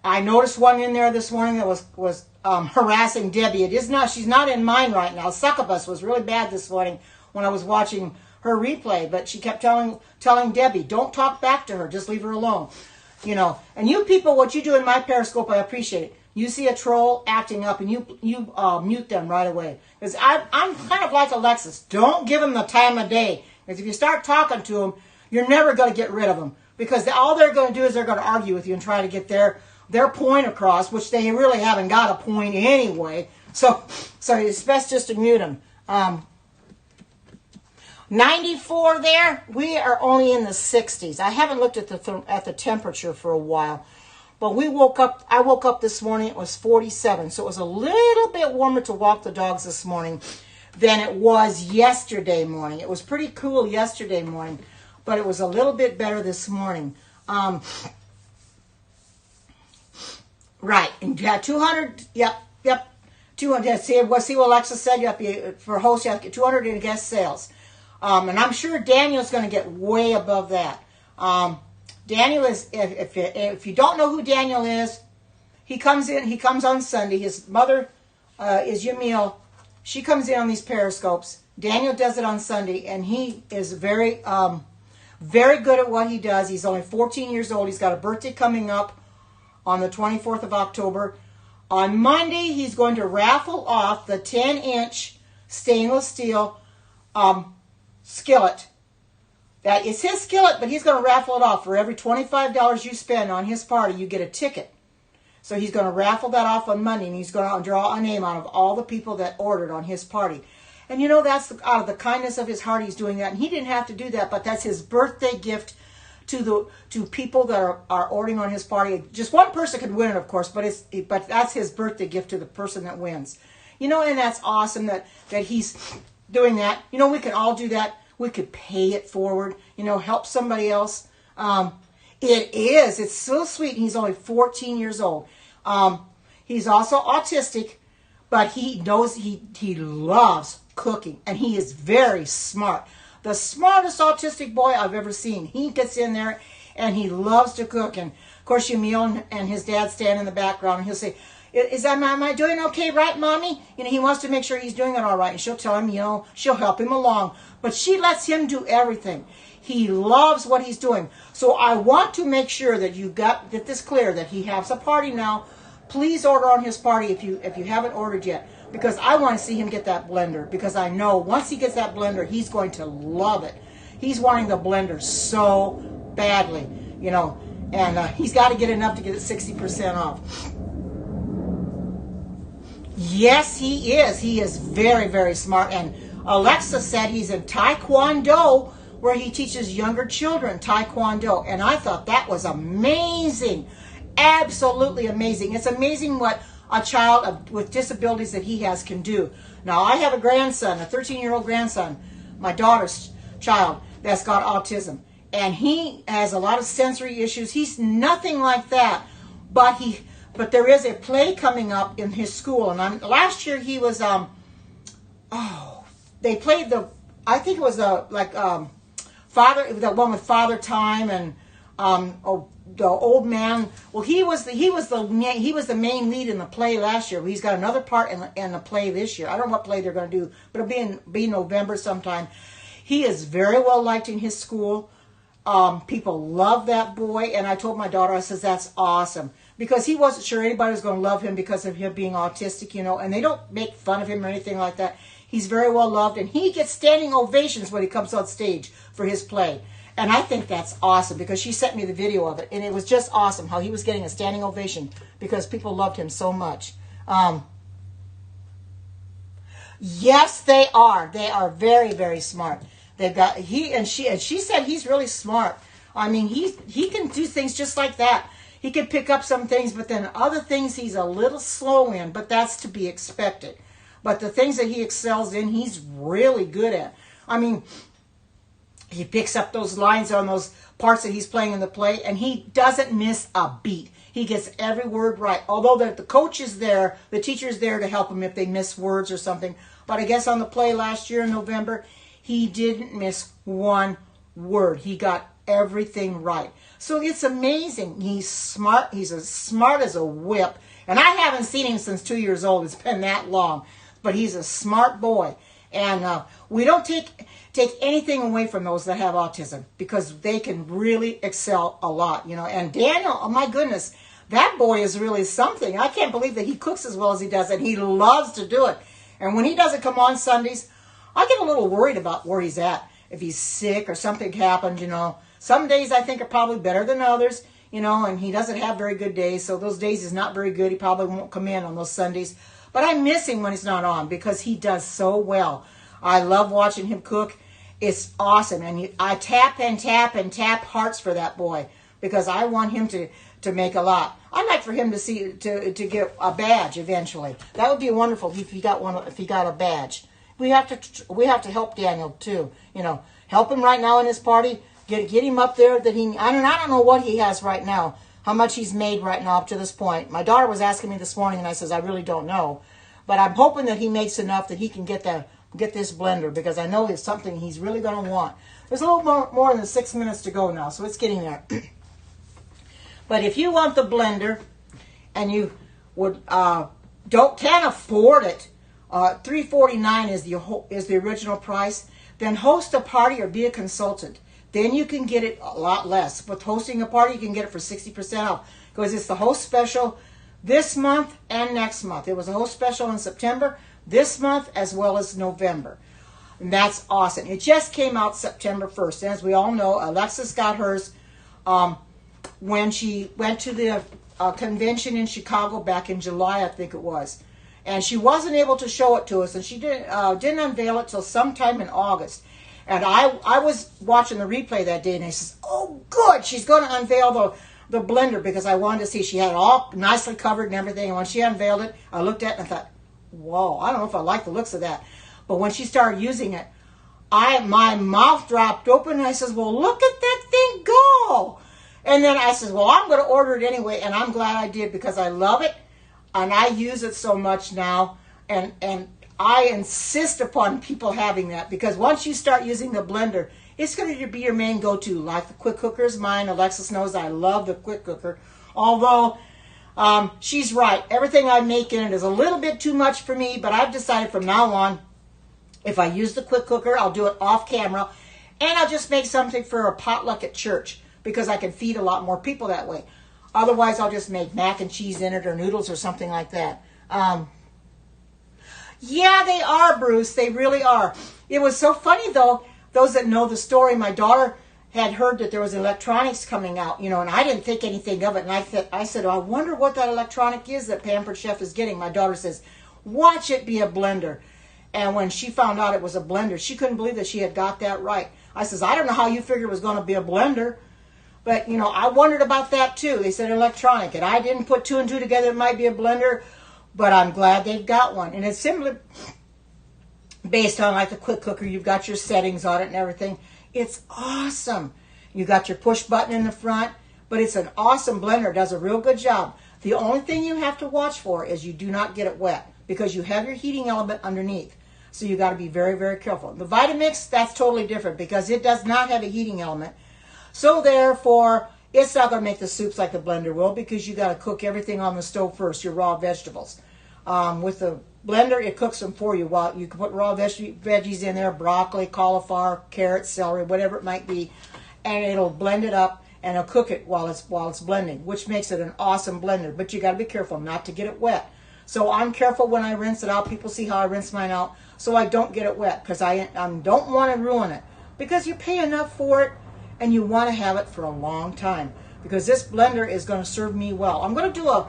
I noticed one in there this morning that was harassing Debbie. She's not in mine right now. Succubus was really bad this morning when I was watching her replay, but she kept telling Debbie, don't talk back to her, just leave her alone. You know, and you people, what you do in my Periscope, I appreciate it. You see a troll acting up, and you mute them right away. Because I'm kind of like Alexis. Don't give them the time of day. Because if you start talking to them, you're never going to get rid of them. Because all they're going to do is they're going to argue with you and try to get their point across, which they really haven't got a point anyway. So it's best just to mute them. 94 there. We are only in the 60s. I haven't looked at the temperature for a while, but I woke up this morning. It was 47, so it was a little bit warmer to walk the dogs this morning than it was yesterday morning. It was pretty cool yesterday morning, but it was a little bit better this morning. Right, and yeah, 200. Yep. 200. See what Alexa said. You have to, for host, you have to get 200 in guest sales. And I'm sure Daniel's going to get way above that. Daniel is, if you don't know who Daniel is, he comes on Sunday. His mother is Yamil. she comes in on these periscopes. Daniel does it on Sunday, and he is very, very good at what he does. He's only 14 years old. He's got a birthday coming up on the 24th of October. On Monday, he's going to raffle off the 10-inch stainless steel skillet. That is his skillet, but he's going to raffle it off. For every $25 you spend on his party, you get a ticket. So he's going to raffle that off on Monday, and he's going to draw a name out of all the people that ordered on his party. And you know, that's out of the kindness of his heart he's doing that. And he didn't have to do that, but that's his birthday gift to people that are ordering on his party. Just one person could win it, of course, but that's his birthday gift to the person that wins. You know, and that's awesome that he's doing that. You know, we can all do that. We could pay it forward, you know, help somebody else. It's so sweet. He's only 14 years old. He's also autistic, but he knows he loves cooking, and he is very smart. The smartest autistic boy I've ever seen. He gets in there and he loves to cook. And of course, Yamil and his dad stand in the background, and he'll say, am I doing okay, right, Mommy? You know, he wants to make sure he's doing it all right. And she'll tell him, you know, she'll help him along. But she lets him do everything. He loves what he's doing. So I want to make sure that you get this clear, that he has a party now. Please order on his party if you haven't ordered yet, because I want to see him get that blender, because I know once he gets that blender, he's going to love it. He's wanting the blender so badly, you know, and he's got to get enough to get it 60% off. Yes, he is. He is very, very smart. And Alexa said he's in Taekwondo, where he teaches younger children Taekwondo. And I thought that was amazing. Absolutely amazing. It's amazing what a child with disabilities that he has can do. Now, I have a grandson, a 13-year-old grandson, my daughter's child, that's got autism. And he has a lot of sensory issues. He's nothing like that. But there is a play coming up in his school. And last year he was, they played I think it was the one with Father Time and the old man. Well, he was the main lead in the play last year. He's got another part in the play this year. I don't know what play they're going to do, but it'll be in November sometime. He is very well liked in his school. People love that boy, and I told my daughter, I says, that's awesome, because he wasn't sure anybody was going to love him because of him being autistic, you know, and they don't make fun of him or anything like that. He's very well loved, and he gets standing ovations when he comes on stage for his play. And I think that's awesome, because she sent me the video of it, and it was just awesome how he was getting a standing ovation because people loved him so much. Yes, they are. They are very, very smart. They've got she said he's really smart. I mean, he can do things just like that. He can pick up some things, but then other things he's a little slow in, but that's to be expected. But the things that he excels in, he's really good at. I mean, he picks up those lines on those parts that he's playing in the play, and he doesn't miss a beat. He gets every word right. Although the coach is there, the teacher's there to help him if they miss words or something. But I guess on the play last year in November, he didn't miss one word. He got everything right. So it's amazing. He's smart. He's as smart as a whip. And I haven't seen him since 2 years old. It's been that long. But he's a smart boy. And we don't take anything away from those that have autism, because they can really excel a lot, you know. And Daniel, oh my goodness, that boy is really something. I can't believe that he cooks as well as he does, and he loves to do it. And when he doesn't come on Sundays, I get a little worried about where he's at. If he's sick or something happened, you know. Some days I think are probably better than others, you know, and he doesn't have very good days. So those days he's not very good. He probably won't come in on those Sundays. But I miss him when he's not on, because he does so well. I love watching him cook. It's awesome. And I tap and tap and tap hearts for that boy, because I want him to make a lot. I'd like for him to get a badge eventually. That would be wonderful if he got one. If he got a badge, we have to help Daniel too. You know, help him right now in his party. Get him up there. I don't know what he has right now. How much he's made right now up to this point. My daughter was asking me this morning, and I says I really don't know, but I'm hoping that he makes enough that he can get this blender, because I know it's something he's really going to want. There's a little more than 6 minutes to go now, so it's getting there. But if you want the blender and you can't afford it, $349 is the original price. Then host a party or be a consultant. Then you can get it a lot less. With hosting a party, you can get it for 60% off because it's the host special this month and next month. It was a host special in September, this month, as well as November. And that's awesome. It just came out September 1st. And as we all know, Alexis got hers when she went to the convention in Chicago back in July, I think it was. And she wasn't able to show it to us, and she didn't unveil it till sometime in August. And I was watching the replay that day, and I says, "Oh, good, she's going to unveil the blender," because I wanted to see. She had it all nicely covered and everything. And when she unveiled it, I looked at it and I thought, "Whoa, I don't know if I like the looks of that." But when she started using it, my mouth dropped open, and I says, "Well, look at that thing go!" And then I says, "Well, I'm going to order it anyway," and I'm glad I did because I love it. And I use it so much now, and I insist upon people having that because once you start using the blender, it's going to be your main go-to. Like the quick cooker is mine. Alexis knows I love the quick cooker. Although she's right, everything I make in it is a little bit too much for me. But I've decided from now on, if I use the quick cooker, I'll do it off camera, and I'll just make something for a potluck at church because I can feed a lot more people that way. Otherwise, I'll just make mac and cheese in it or noodles or something like that. Yeah, they are, Bruce. They really are. It was so funny, though. Those that know the story, my daughter had heard that there was electronics coming out, and I didn't think anything of it. And I said, "Oh, I wonder what that electronic is that Pampered Chef is getting." My daughter says, "Watch it be a blender." And when she found out it was a blender, she couldn't believe that she had got that right. I says, "I don't know how you figured it was going to be a blender." But, I wondered about that too. They said electronic, and I didn't put two and two together. It might be a blender, but I'm glad they've got one. And it's simply based on like the quick cooker. You've got your settings on it and everything. It's awesome. You got your push button in the front, but it's an awesome blender. It does a real good job. The only thing you have to watch for is you do not get it wet because you have your heating element underneath. So you got to be very, very careful. The Vitamix, that's totally different because it does not have a heating element. So therefore, it's not going to make the soups like the blender will because you got to cook everything on the stove first, your raw vegetables. With the blender, it cooks them for you. While you can put raw veggies in there, broccoli, cauliflower, carrots, celery, whatever it might be, and it'll blend it up and it'll cook it while it's blending, which makes it an awesome blender. But you got to be careful not to get it wet. So I'm careful when I rinse it out. People see how I rinse mine out, so I don't get it wet because I don't want to ruin it because you pay enough for it. And you want to have it for a long time because this blender is going to serve me well. I'm going to do a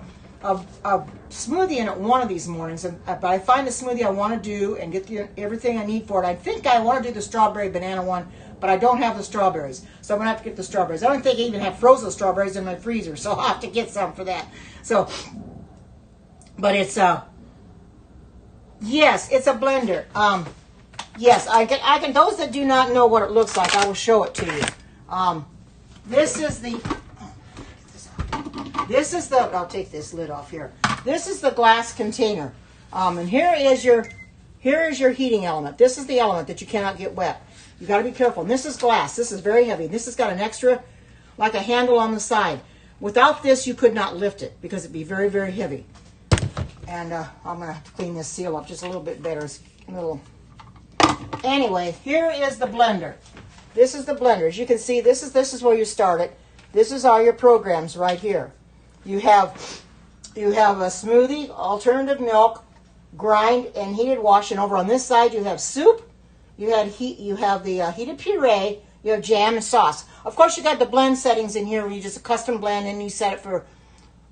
smoothie in it one of these mornings, but I find the smoothie I want to do and get everything I need for it. I think I want to do the strawberry banana one, but I don't have the strawberries, so I'm going to have to get the strawberries. I don't think I even have frozen strawberries in my freezer, so I'll have to get some for that. So, but it's yes, it's a blender. Yes, I can. Those that do not know what it looks like, I will show it to you. This is the, I'll take this lid off here. This is the glass container. And here is your heating element. This is the element that you cannot get wet. You got to be careful. And this is glass. This is very heavy. This has got an extra, like a handle on the side. Without this, you could not lift it because it'd be very, very heavy. And I'm going to have to clean this seal up just a little bit better. It's a little. Anyway, here is the blender. This is the blender. As you can see, this is where you start it. This is all your programs right here. You have a smoothie, alternative milk, grind, and heated wash. And over on this side, you have soup. You have the heated puree. You have jam and sauce. Of course, you got the blend settings in here where you just custom blend and you set it for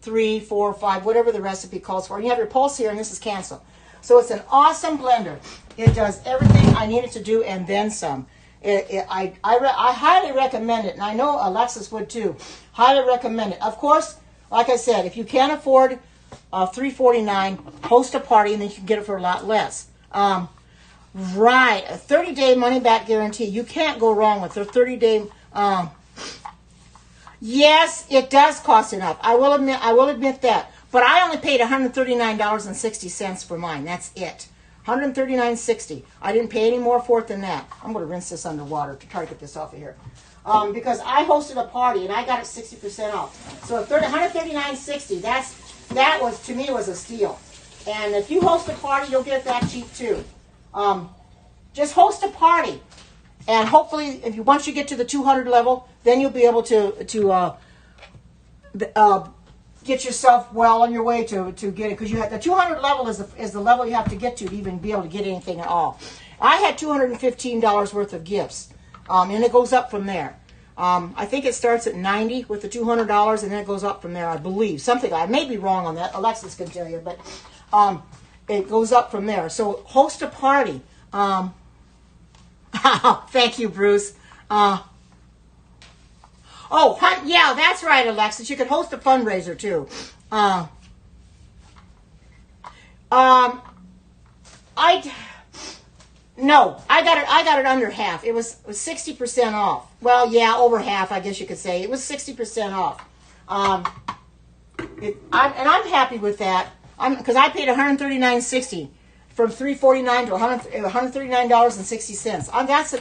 3, 4, 5, whatever the recipe calls for. And you have your pulse here, and this is cancel. So it's an awesome blender. It does everything I need it to do and then some. I highly recommend it, and I know Alexis would too. Highly recommend it. Of course, like I said, if you can't afford $349, host a party, and then you can get it for a lot less. Right, a 30-day money-back guarantee. You can't go wrong with a 30-day. Yes, it does cost enough. I will admit that. But I only paid $139.60 for mine. That's it. $139.60. I didn't pay any more for it than that. I'm going to rinse this underwater to try to get this off of here. Because I hosted a party and I got it 60% off. So $139.60. That was, to me, was a steal. And if you host a party, you'll get that cheap too. Just host a party, and hopefully, once you get to the 200 level, then you'll be able to get yourself well on your way to get it, because you have the 200 level is the level you have to get to even be able to get anything at all. I had $215 worth of gifts, and it goes up from there. I think it starts at 90 with the $200, and then it goes up from there, I believe. Something, I may be wrong on that. Alexis can tell you, but it goes up from there. So host a party. Thank you, Bruce. Yeah, that's right, Alexis. You could host a fundraiser too. I got it under half. It was 60% off. Well, yeah, over half, I guess you could say. It was 60% off. And I'm happy with that. Because I paid $139.60 from $349 to $139.60. That's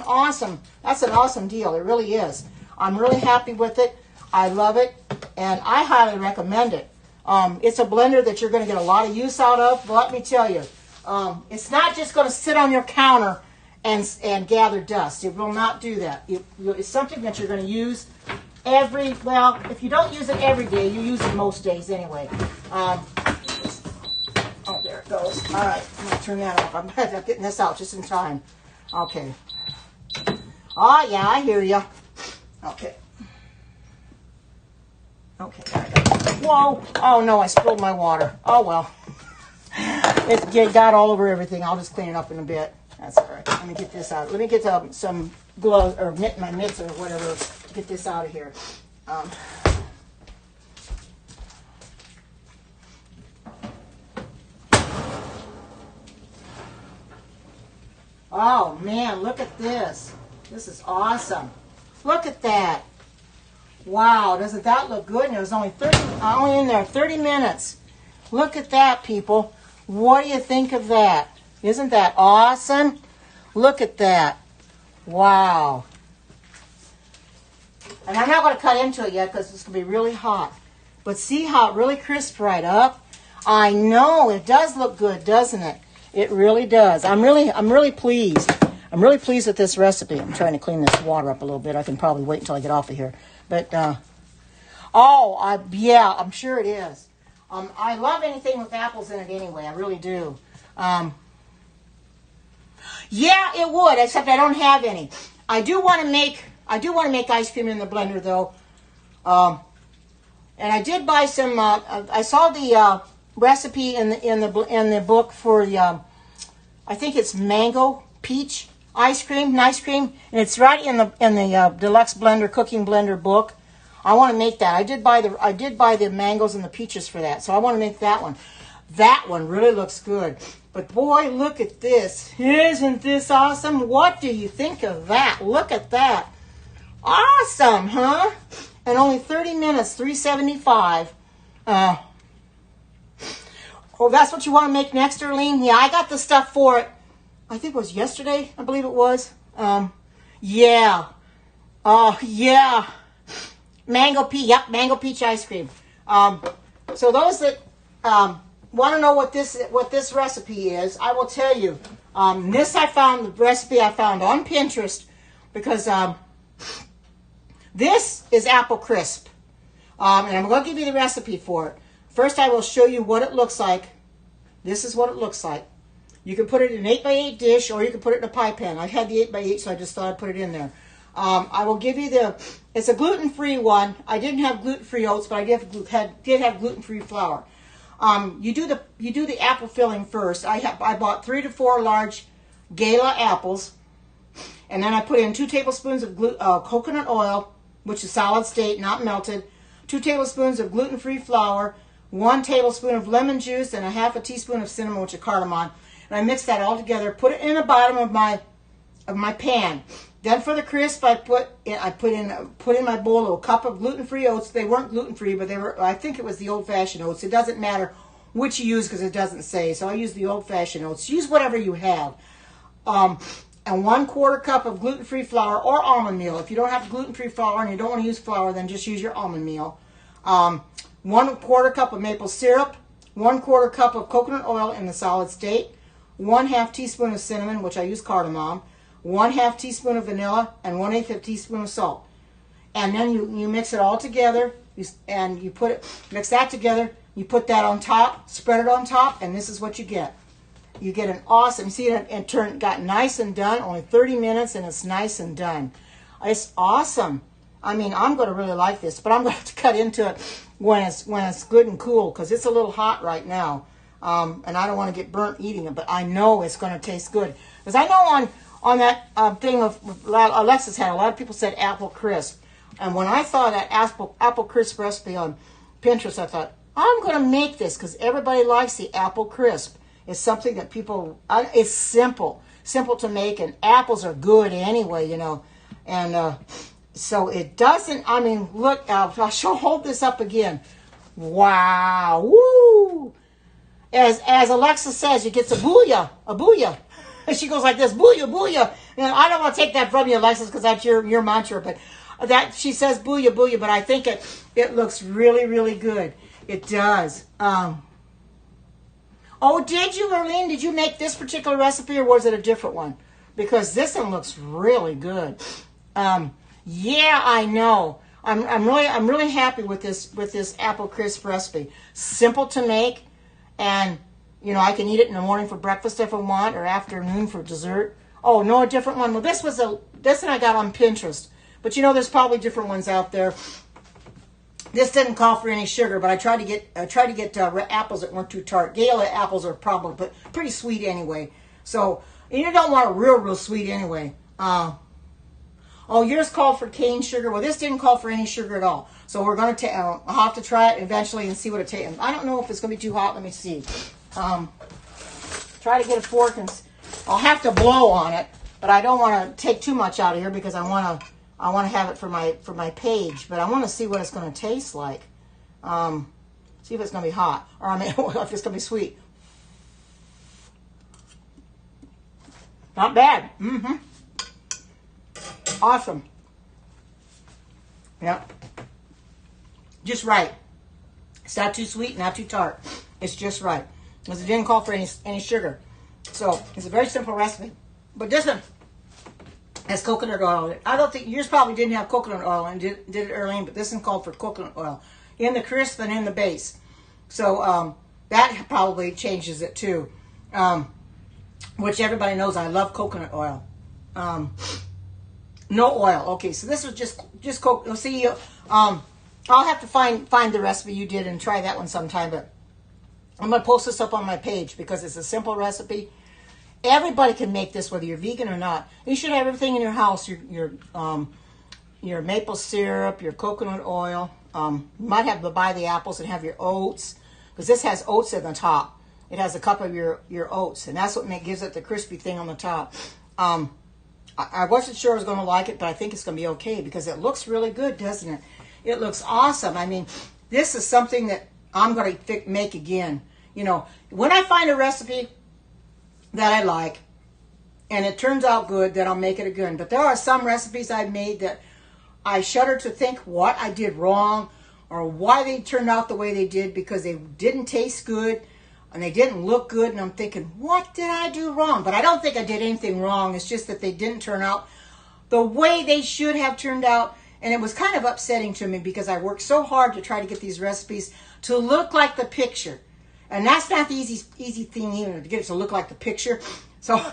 an awesome deal. It really is. I'm really happy with it. I love it, and I highly recommend it. It's a blender that you're going to get a lot of use out of. But let me tell you, it's not just going to sit on your counter and gather dust. It will not do that. It's something that you're going to use if you don't use it every day, you use it most days anyway. Oh, there it goes. All right, I'm going to turn that off. I'm getting this out just in time. Okay. Oh, yeah, I hear you. Okay. Okay, there I go. Whoa. Oh, no, I spilled my water. Oh, well. It got all over everything. I'll just clean it up in a bit. That's all right. Let me get this out. Let me get some gloves, or my mitts or whatever, to get this out of here. Oh, man, look at this. This is awesome. Look at that. Wow, doesn't that look good? And it was only in there 30 minutes. Look at that, people. What do you think of that? Isn't that awesome? Look at that. Wow. And I'm not going to cut into it yet because it's going to be really hot. But see how it really crisps right up? I know, it does look good, doesn't it? It really does. I'm really pleased. I'm really pleased with this recipe. I'm trying to clean this water up a little bit. I can probably wait until I get off of here. But, yeah, I'm sure it is. I love anything with apples in it anyway. I really do. Yeah, it would, except I don't have any. I do want to make ice cream in the blender though. And I did buy some. I saw the recipe in the book for the. I think it's mango peach ice cream, and it's right in the deluxe blender cooking blender book. I want to make that. I did buy the mangoes and the peaches for that, so I want to make that one. That one really looks good. But boy, look at this. Isn't this awesome? What do you think of that? Look at that. Awesome, huh? And only 30 minutes, $3.75. Oh, that's what you want to make next, Erlene? Yeah, I got the stuff for it. I think it was yesterday, I believe it was. Yeah. Oh, yeah. Mango peach ice cream. So those that want to know what this recipe is, I will tell you. The recipe I found on Pinterest, because this is apple crisp. And I'm going to give you the recipe for it. First, I will show you what it looks like. This is what it looks like. You can put it in an 8x8 dish, or you can put it in a pie pan. I had the 8x8, so I just thought I'd put it in there. I will give you it's a gluten-free one. I didn't have gluten-free oats, but I did have gluten-free flour. You do the apple filling first. I bought 3 to 4 large Gala apples, and then I put in 2 tablespoons of coconut oil, which is solid state, not melted, 2 tablespoons of gluten-free flour, 1 tablespoon of lemon juice, and a half a teaspoon of cinnamon, which is cardamom. And I mix that all together, put it in the bottom of my pan. Then for the crisp, I put in my bowl a cup of gluten-free oats. They weren't gluten-free, but I think it was the old-fashioned oats. It doesn't matter which you use because it doesn't say. So I use the old-fashioned oats. Use whatever you have. And 1/4 cup of gluten-free flour or almond meal. If you don't have gluten-free flour and you don't want to use flour, then just use your almond meal. 1/4 cup of maple syrup, 1/4 cup of coconut oil in the solid state, 1/2 teaspoon of cinnamon, which I use cardamom, 1/2 teaspoon of vanilla, and 1/8 teaspoon of salt. And then you mix it all together, and you mix that together. You put that on top, spread it on top, and this is what you get. You get an awesome, see it got nice and done, only 30 minutes, and it's nice and done. It's awesome. I mean, I'm going to really like this, but I'm going to have to cut into it when it's good and cool, because it's a little hot right now. And I don't want to get burnt eating it, but I know it's going to taste good. Because I know on that thing of Alexis had, a lot of people said apple crisp. And when I saw that apple crisp recipe on Pinterest, I thought, I'm going to make this because everybody likes the apple crisp. It's something that it's simple to make, and apples are good anyway, you know. And so it doesn't, I mean, look, I'll hold this up again. Wow, woo! As Alexa says, you get a booyah, a booyah. And she goes like this, booyah, booyah. And I don't want to take that from you, Alexis, because that's your mantra, but that she says booyah, booyah, but I think it looks really, really good. It does. Oh, did you, Merlene? Did you make this particular recipe, or was it a different one? Because this one looks really good. Yeah, I know. I'm really happy with this apple crisp recipe. Simple to make, and you know, I can eat it in the morning for breakfast if I want, or afternoon for dessert. Oh no, a different one. Well, this one I got on Pinterest, but you know, there's probably different ones out there. This didn't call for any sugar, but I tried to get apples that weren't too tart. Gala apples are probably pretty sweet anyway. So you don't want it real sweet anyway. Oh, yours called for cane sugar. Well, this didn't call for any sugar at all. So we're going to I'll have to try it eventually and see what it tastes. I don't know if it's going to be too hot. Let me see. Try to get a fork, and I'll have to blow on it, but I don't want to take too much out of here because I want to have it for my page. But I want to see what it's going to taste like. See if it's going to be hot, or I mean, if it's going to be sweet. Not bad. Mm-hmm. Awesome. Yep. Just right. It's not too sweet, not too tart. It's just right. Because it didn't call for any sugar. So it's a very simple recipe. But this one has coconut oil in it. I don't think yours probably didn't have coconut oil and did it early, but this one called for coconut oil in the crisp and in the base. So that probably changes it too. Which everybody knows I love coconut oil. No oil. Okay, so this was just coconut. See, I'll have to find the recipe you did and try that one sometime. But I'm gonna post this up on my page because it's a simple recipe. Everybody can make this, whether you're vegan or not. You should have everything in your house: your maple syrup, your coconut oil. You might have to buy the apples and have your oats, because this has oats in the top. It has a cup of your oats, and that's what gives it the crispy thing on the top. I wasn't sure I was going to like it, but I think it's going to be okay because it looks really good, doesn't it? It looks awesome. I mean, this is something that I'm going to make again. You know, when I find a recipe that I like and it turns out good, then I'll make it again. But there are some recipes I've made that I shudder to think what I did wrong or why they turned out the way they did, because they didn't taste good and they didn't look good, and I'm thinking, what did I do wrong? But I don't think I did anything wrong. It's just that they didn't turn out the way they should have turned out, and it was kind of upsetting to me because I worked so hard to try to get these recipes to look like the picture, and that's not the easy thing either, to get it to look like the picture. So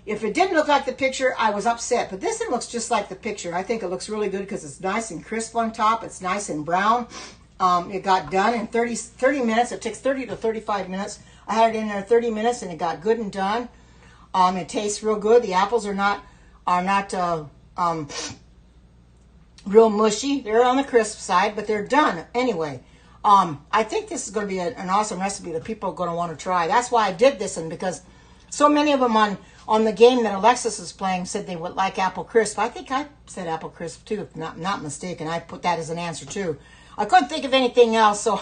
if it didn't look like the picture, I was upset. But this one looks just like the picture, and I think it looks really good because it's nice and crisp on top. It's nice and brown. It got done in 30 minutes. It takes 30 to 35 minutes. I had it in there 30 minutes, and it got good and done. It tastes real good. The apples are not real mushy. They're on the crisp side, but they're done anyway. I think this is going to be an awesome recipe that people are going to want to try. That's why I did this one, because so many of them on the game that Alexis is playing said they would like apple crisp. I think I said apple crisp too, if not mistaken. I put that as an answer too. I couldn't think of anything else, so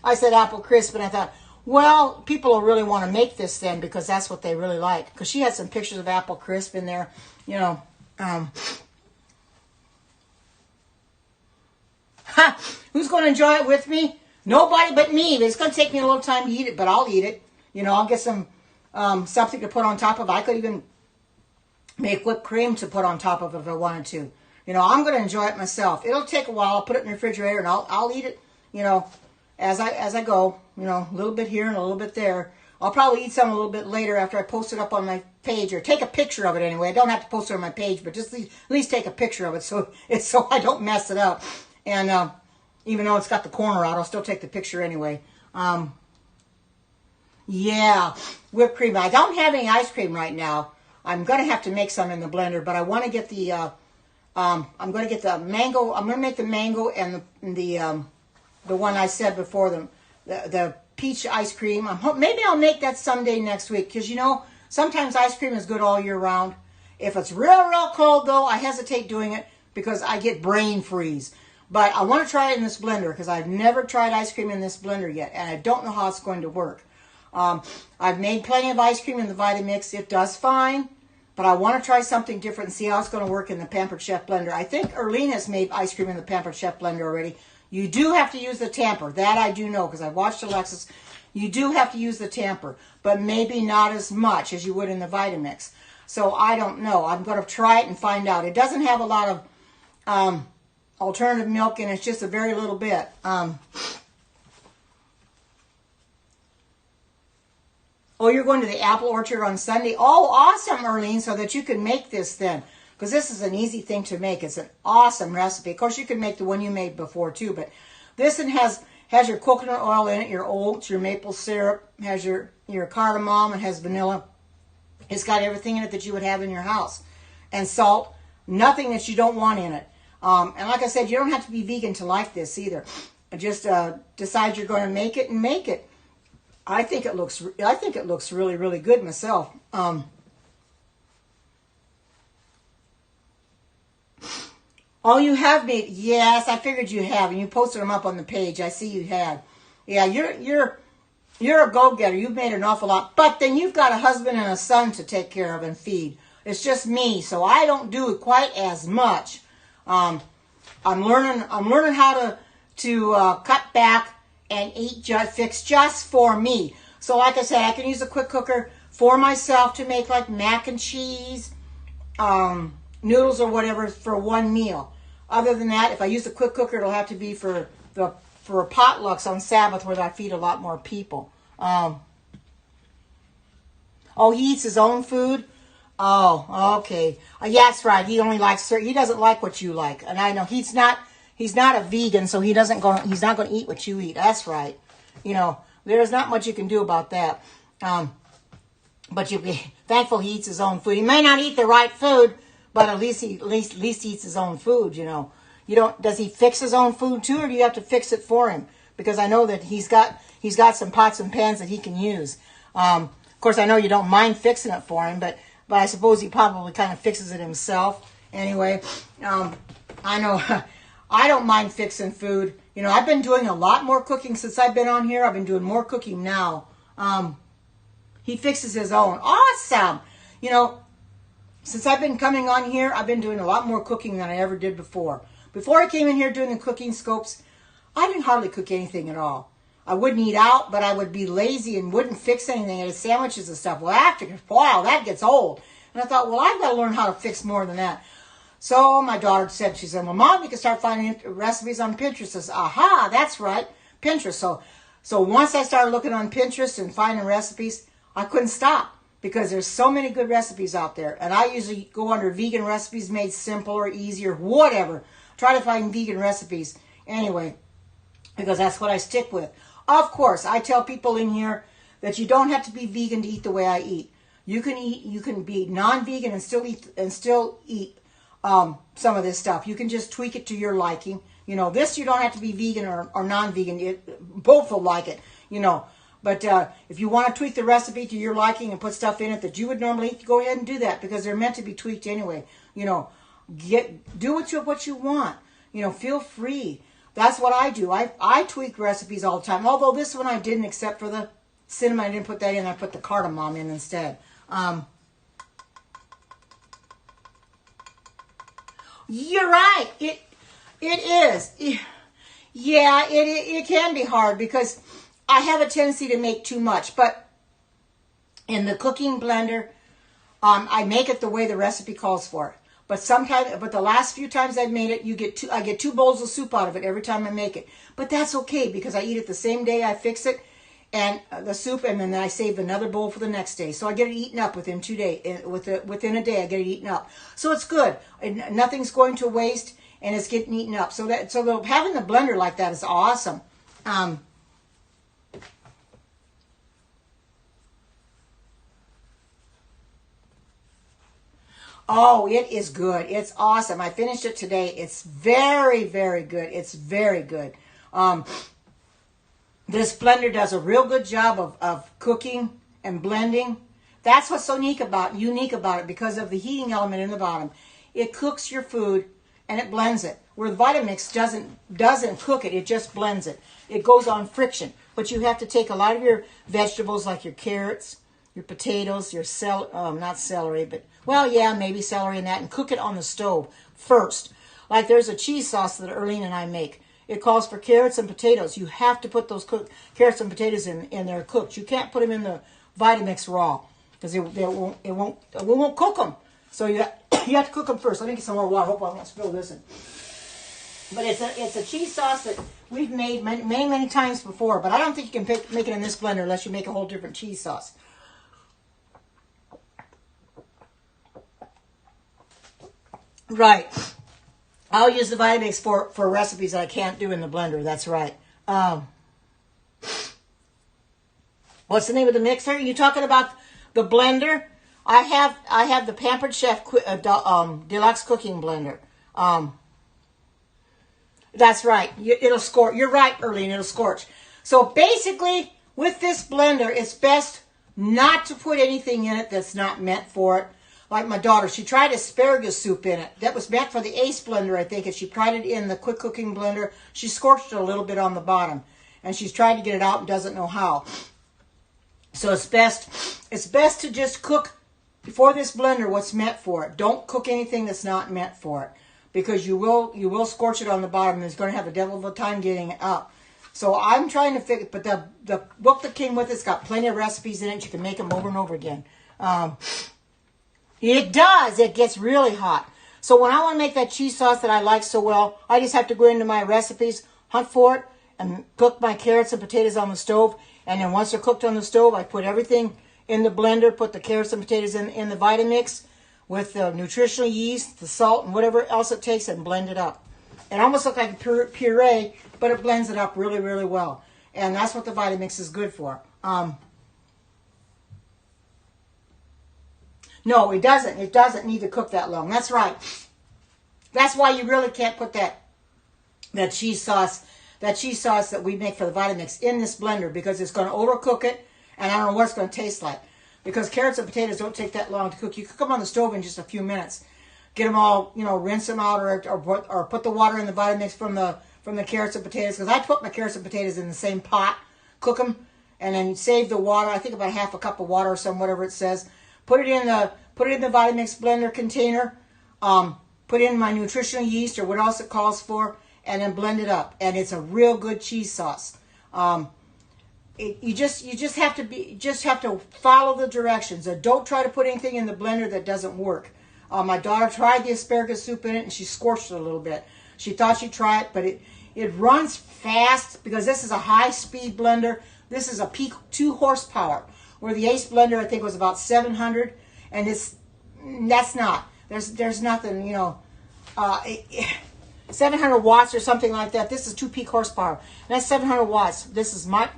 I said apple crisp, and I thought, well, people will really want to make this then, because that's what they really like. Because she had some pictures of apple crisp in there, you know. Who's going to enjoy it with me? Nobody but me. It's going to take me a little time to eat it, but I'll eat it. You know, I'll get some something to put on top of it. I could even make whipped cream to put on top of it if I wanted to. You know, I'm going to enjoy it myself. It'll take a while. I'll put it in the refrigerator and I'll eat it, you know, as I go. You know, a little bit here and a little bit there. I'll probably eat some a little bit later after I post it up on my page, or take a picture of it anyway. I don't have to post it on my page, but just at least take a picture of it so I don't mess it up. And even though it's got the corner out, I'll still take the picture anyway. Yeah, whipped cream. I don't have any ice cream right now. I'm going to have to make some in the blender, but I want to get the, I'm going to get the mango. I'm going to make the mango and the one I said before, the peach ice cream. Maybe I'll make that someday next week, because, you know, sometimes ice cream is good all year round. If it's real, real cold, though, I hesitate doing it because I get brain freeze. But I want to try it in this blender because I've never tried ice cream in this blender yet, and I don't know how it's going to work. I've made plenty of ice cream in the Vitamix. It does fine, but I want to try something different and see how it's going to work in the Pampered Chef blender. I think Erlene has made ice cream in the Pampered Chef blender already. You do have to use the tamper. That I do know because I've watched Alexis. You do have to use the tamper, but maybe not as much as you would in the Vitamix. So I don't know. I'm going to try it and find out. It doesn't have a lot of alternative milk in it. It's just a very little bit. Oh, you're going to the apple orchard on Sunday? Oh, awesome, Erlene, so that you can make this then. Because this is an easy thing to make. It's an awesome recipe. Of course, you can make the one you made before, too. But this one has your coconut oil in it, your oats, your maple syrup, has your cardamom, it has vanilla. It's got everything in it that you would have in your house. And salt, nothing that you don't want in it. And like I said, you don't have to be vegan to like this either. Just decide you're going to make it and make it. I think it looks really, really good myself. Oh, you have made, yes, I figured you have, and you posted them up on the page. I see you had. Yeah, you're a go-getter. You've made an awful lot, but then you've got a husband and a son to take care of and feed. It's just me, so I don't do it quite as much. I'm learning how to cut back and eat fix just for me. So like I said, I can use a quick cooker for myself to make like mac and cheese, noodles or whatever for one meal. Other than that, if I use a quick cooker, it'll have to be for potlucks on Sabbath where I feed a lot more people. Oh, he eats his own food? Oh, okay. Yeah, that's right. He only likes he doesn't like what you like. And I know he's not a vegan, so he's not going to eat what you eat. That's right. You know, there's not much you can do about that. But you'll be thankful he eats his own food. He may not eat the right food, but at least he eats his own food, you know. Does he fix his own food too, or do you have to fix it for him? Because I know that he's got some pots and pans that he can use. Of course, I know you don't mind fixing it for him, but I suppose he probably kind of fixes it himself. Anyway, I know I don't mind fixing food. You know, I've been doing a lot more cooking since I've been on here. I've been doing more cooking now. He fixes his own. Awesome. You know, since I've been coming on here, I've been doing a lot more cooking than I ever did before. Before I came in here doing the cooking scopes, I didn't hardly cook anything at all. I wouldn't eat out, but I would be lazy and wouldn't fix anything. I had sandwiches and stuff. Well, after a while, that gets old. And I thought, well, I've got to learn how to fix more than that. So my daughter said, she said, well, Mom, you can start finding recipes on Pinterest. I said, aha, that's right, Pinterest. So once I started looking on Pinterest and finding recipes, I couldn't stop because there's so many good recipes out there. And I usually go under vegan recipes made simple or easy or whatever. Try to find vegan recipes anyway, because that's what I stick with. Of course, I tell people in here that you don't have to be vegan to eat the way I eat. You can be non-vegan and still eat some of this stuff. You can just tweak it to your liking. You know, this you don't have to be vegan or non-vegan. Both will like it, you know. But if you want to tweak the recipe to your liking and put stuff in it that you would normally eat, go ahead and do that because they're meant to be tweaked anyway. You know, do what you want. You know, feel free. That's what I do. I tweak recipes all the time. Although this one I didn't, except for the cinnamon. I didn't put that in. I put the cardamom in instead. You're right. It is. Yeah, it can be hard because I have a tendency to make too much. But in the cooking blender, I make it the way the recipe calls for it. But the last few times I've made it, I get 2 bowls of soup out of it every time I make it. But that's okay because I eat it the same day I fix it, and the soup, and then I save another bowl for the next day. So I get it eaten up within 2 days. Within a day, I get it eaten up. So it's good. Nothing's going to waste, and it's getting eaten up. So having the blender like that is awesome. Oh, it is good. It's awesome. I finished it today. It's very, very good. It's very good. This blender does a real good job of cooking and blending. That's what's so unique about it because of the heating element in the bottom. It cooks your food and it blends it. Where the Vitamix doesn't cook it, it just blends it. It goes on friction. But you have to take a lot of your vegetables like your carrots, your potatoes, your not celery, but, well, yeah, maybe celery and that, and cook it on the stove first. Like there's a cheese sauce that Erlene and I make. It calls for carrots and potatoes. You have to put those carrots and potatoes in there cooked. You can't put them in the Vitamix raw because it won't cook them. So you have to cook them first. Let me get some more water. Hope I won't spill this in. But it's a cheese sauce that we've made many times before. But I don't think you can make it in this blender unless you make a whole different cheese sauce. Right. I'll use the Vitamix for recipes that I can't do in the blender. That's right. What's the name of the mixer? Are you talking about the blender? I have the Pampered Chef Deluxe Cooking Blender. That's right. It'll scorch. You're right, Erlene. It'll scorch. So basically, with this blender, it's best not to put anything in it that's not meant for it. Like my daughter, she tried asparagus soup in it. That was meant for the Ace blender, I think, and she tried it in the quick cooking blender. She scorched it a little bit on the bottom, and she's tried to get it out and doesn't know how. So it's best to just cook before this blender what's meant for it. Don't cook anything that's not meant for it, because you will scorch it on the bottom, and it's going to have a devil of a time getting it up. So I'm trying to figure, but the book that came with it's got plenty of recipes in it. You can make them over and over again. It does. It gets really hot. So when I want to make that cheese sauce that I like so well, I just have to go into my recipes, hunt for it, and cook my carrots and potatoes on the stove. And then once they're cooked on the stove, I put everything in the blender, put the carrots and potatoes in the Vitamix with the nutritional yeast, the salt, and whatever else it takes, and blend it up. It almost looks like a puree, but it blends it up really, really well. And that's what the Vitamix is good for. No, it doesn't. It doesn't need to cook that long. That's right. That's why you really can't put that cheese sauce that we make for the Vitamix in this blender, because it's going to overcook it, and I don't know what it's going to taste like. Because carrots and potatoes don't take that long to cook. You cook them on the stove in just a few minutes. Get them all, rinse them out, or put the water in the Vitamix from the carrots and potatoes. Because I put my carrots and potatoes in the same pot, cook them, and then save the water. I think about half a cup of water or some, whatever it says. Put it in the Vitamix blender container. Put in my nutritional yeast or what else it calls for, and then blend it up. And it's a real good cheese sauce. You just have to follow the directions. Don't try to put anything in the blender that doesn't work. My daughter tried the asparagus soup in it, and she scorched it a little bit. She thought she'd try it, but it runs fast because this is a high-speed blender. This is a peak 2 horsepower, where the Ace blender, I think, was about 700, and that's not. There's nothing, 700 watts or something like that. This is 2 peak horsepower. And that's 700 watts. This is much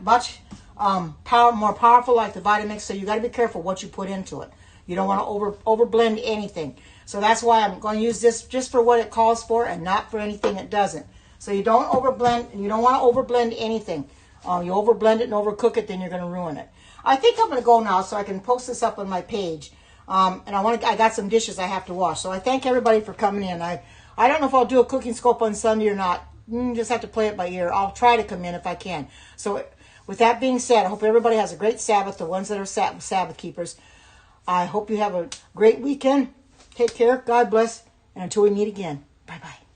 more powerful, like the Vitamix, so you got to be careful what you put into it. You don't want to overblend anything. So that's why I'm going to use this just for what it calls for and not for anything it doesn't. So you don't overblend, and you don't want to overblend anything. You overblend it and overcook it, then you're going to ruin it. I think I'm going to go now so I can post this up on my page. And I got some dishes I have to wash. So I thank everybody for coming in. I don't know if I'll do a cooking scope on Sunday or not. Just have to play it by ear. I'll try to come in if I can. So with that being said, I hope everybody has a great Sabbath, the ones that are Sabbath keepers. I hope you have a great weekend. Take care. God bless. And until we meet again, bye-bye.